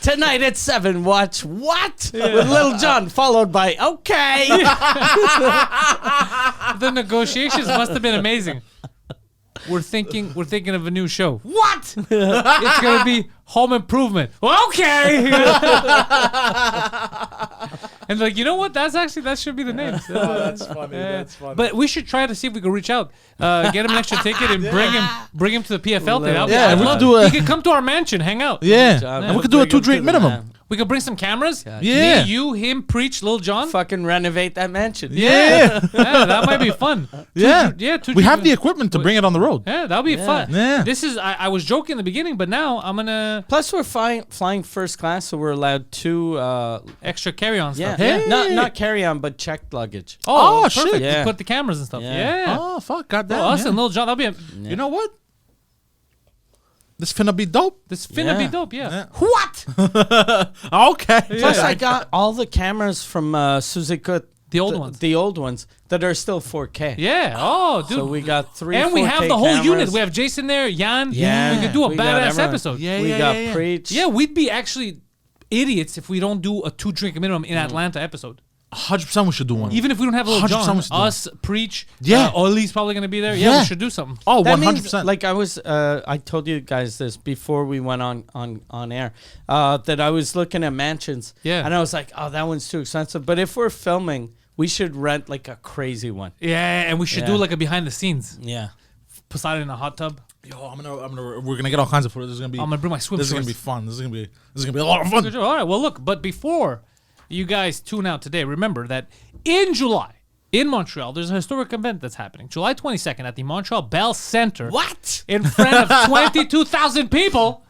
Tonight at 7, watch what? With Lil Jon, followed by okay. The negotiations must have been amazing. We're thinking of a new show. What? It's gonna be Home Improvement. Okay. And like, you know what? That should be the name. That's funny. That's funny. But we should try to see if we can reach out, get him an extra ticket, and bring him to the PFL thing. Yeah, I'd we love- could do a- He could come to our mansion, hang out. Yeah. Jon, And we could do a bring him 2-drink to the minimum. man. We could bring some cameras. Yeah. Me, you, him, preach, Lil Jon. Fucking renovate that mansion. Yeah. Yeah, that might be fun. Yeah. Yeah. We have the equipment to bring it on the road. Yeah, that'll be fun. Yeah. This is I was joking in the beginning, but now I'm gonna Plus, we're flying first class, so we're allowed 2. extra carry-on Yeah, stuff. Hey. not carry on, but checked luggage. Oh, Oh, shit. perfect. Yeah. You put the cameras and stuff. Yeah. Yeah. Oh, fuck. Goddamn. Us yeah. and Lil Jon, that'll be You know what? This finna be dope. this finna be Yeah. dope. Yeah. Yeah. What? Okay. Plus, I got all the cameras from Sous Écoute, The old ones. the old ones that are still 4K. Yeah. Oh, dude. So we got 3. and we 4K have the whole cameras. unit. We have Jason there, Jan. Yeah. We could do a We got badass everyone. episode. Yeah, we yeah, got yeah, yeah. preach. Yeah, we'd be actually idiots if we don't do a 2-drink minimum in Atlanta episode. 100% we should do one. Even if we don't have Lil 100% Jon, we should do us, Preach, Yeah. Ollie's probably going to be there. Yeah, Yeah. we should do something. Oh, That 100%. means, like I told you guys this before we went on air, that I was looking at mansions. Yeah. And I was like, oh, that one's too expensive. But if we're filming, we should rent like a crazy one. Yeah, and we should Yeah. do like a behind the scenes. Yeah. Poseidon in a hot tub. Yo, we're gonna get all kinds of footage. This is gonna be. I'm gonna bring my swim This is gonna shorts. be fun. This is gonna be a lot of fun. Good job. All right, well, look, but before you guys tune out today, remember that in July, in Montreal, there's a historic event that's happening. July 22nd at the Montreal Bell Center. What? In front of 22,000 people.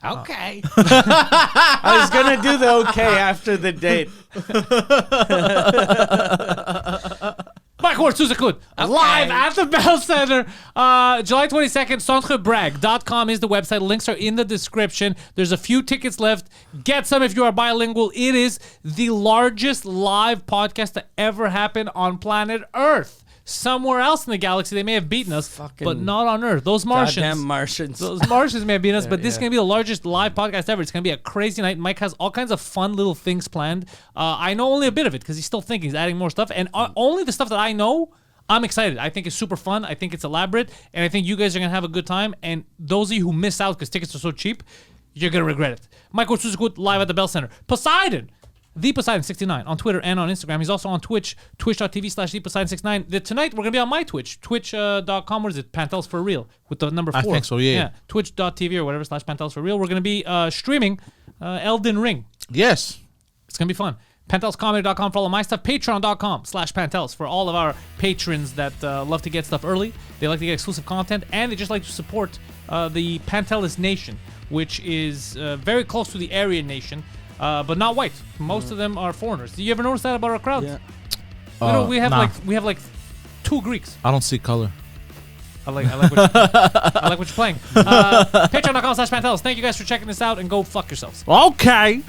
Okay. I was going to do the okay after the date. Mike Ward, Sous Écoute, live at the Bell Center. July 22nd, centrebrag.com is the website. Links are in the description. There's a few tickets left. Get some if you are bilingual. It is the largest live podcast to ever happen on planet Earth. Somewhere else in the galaxy, they may have beaten us, Fucking but not on Earth. Those Martians. Goddamn Martians. Those Martians may have beaten us, but this is going to be the largest live podcast ever. It's going to be a crazy night. Mike has all kinds of fun little things planned. I know only a bit of it because he's still thinking. He's adding more stuff. And only the stuff that I know, I'm excited. I think it's super fun. I think it's elaborate. And I think you guys are going to have a good time. And those of you who miss out because tickets are so cheap, you're going to regret it. Michael Sous Écoute live at the Bell Center. Poseidon. The Poseidon69 on Twitter and on Instagram. He's also on Twitch, twitch.tv/ThePoseidon69. Tonight, we're going to be on my Twitch, twitch.com. What is it? Pantelis for real with the number 4. I think so, yeah. Twitch.tv or whatever /Pantelis for real. We're going to be streaming Elden Ring. Yes. It's going to be fun. PantelisComedy.com for all of my stuff. Patreon.com/Pantelis for all of our patrons that love to get stuff early. They like to get exclusive content, and they just like to support the Pantelis Nation, which is very close to the Aryan Nation. But not white. Most of them are foreigners. Do you ever notice that about our crowd? Yeah. We have nah. like 2 Greeks. I don't see color. I like what you're playing. Patreon.com/Pantelis. Thank you guys for checking this out, and go fuck yourselves. Okay.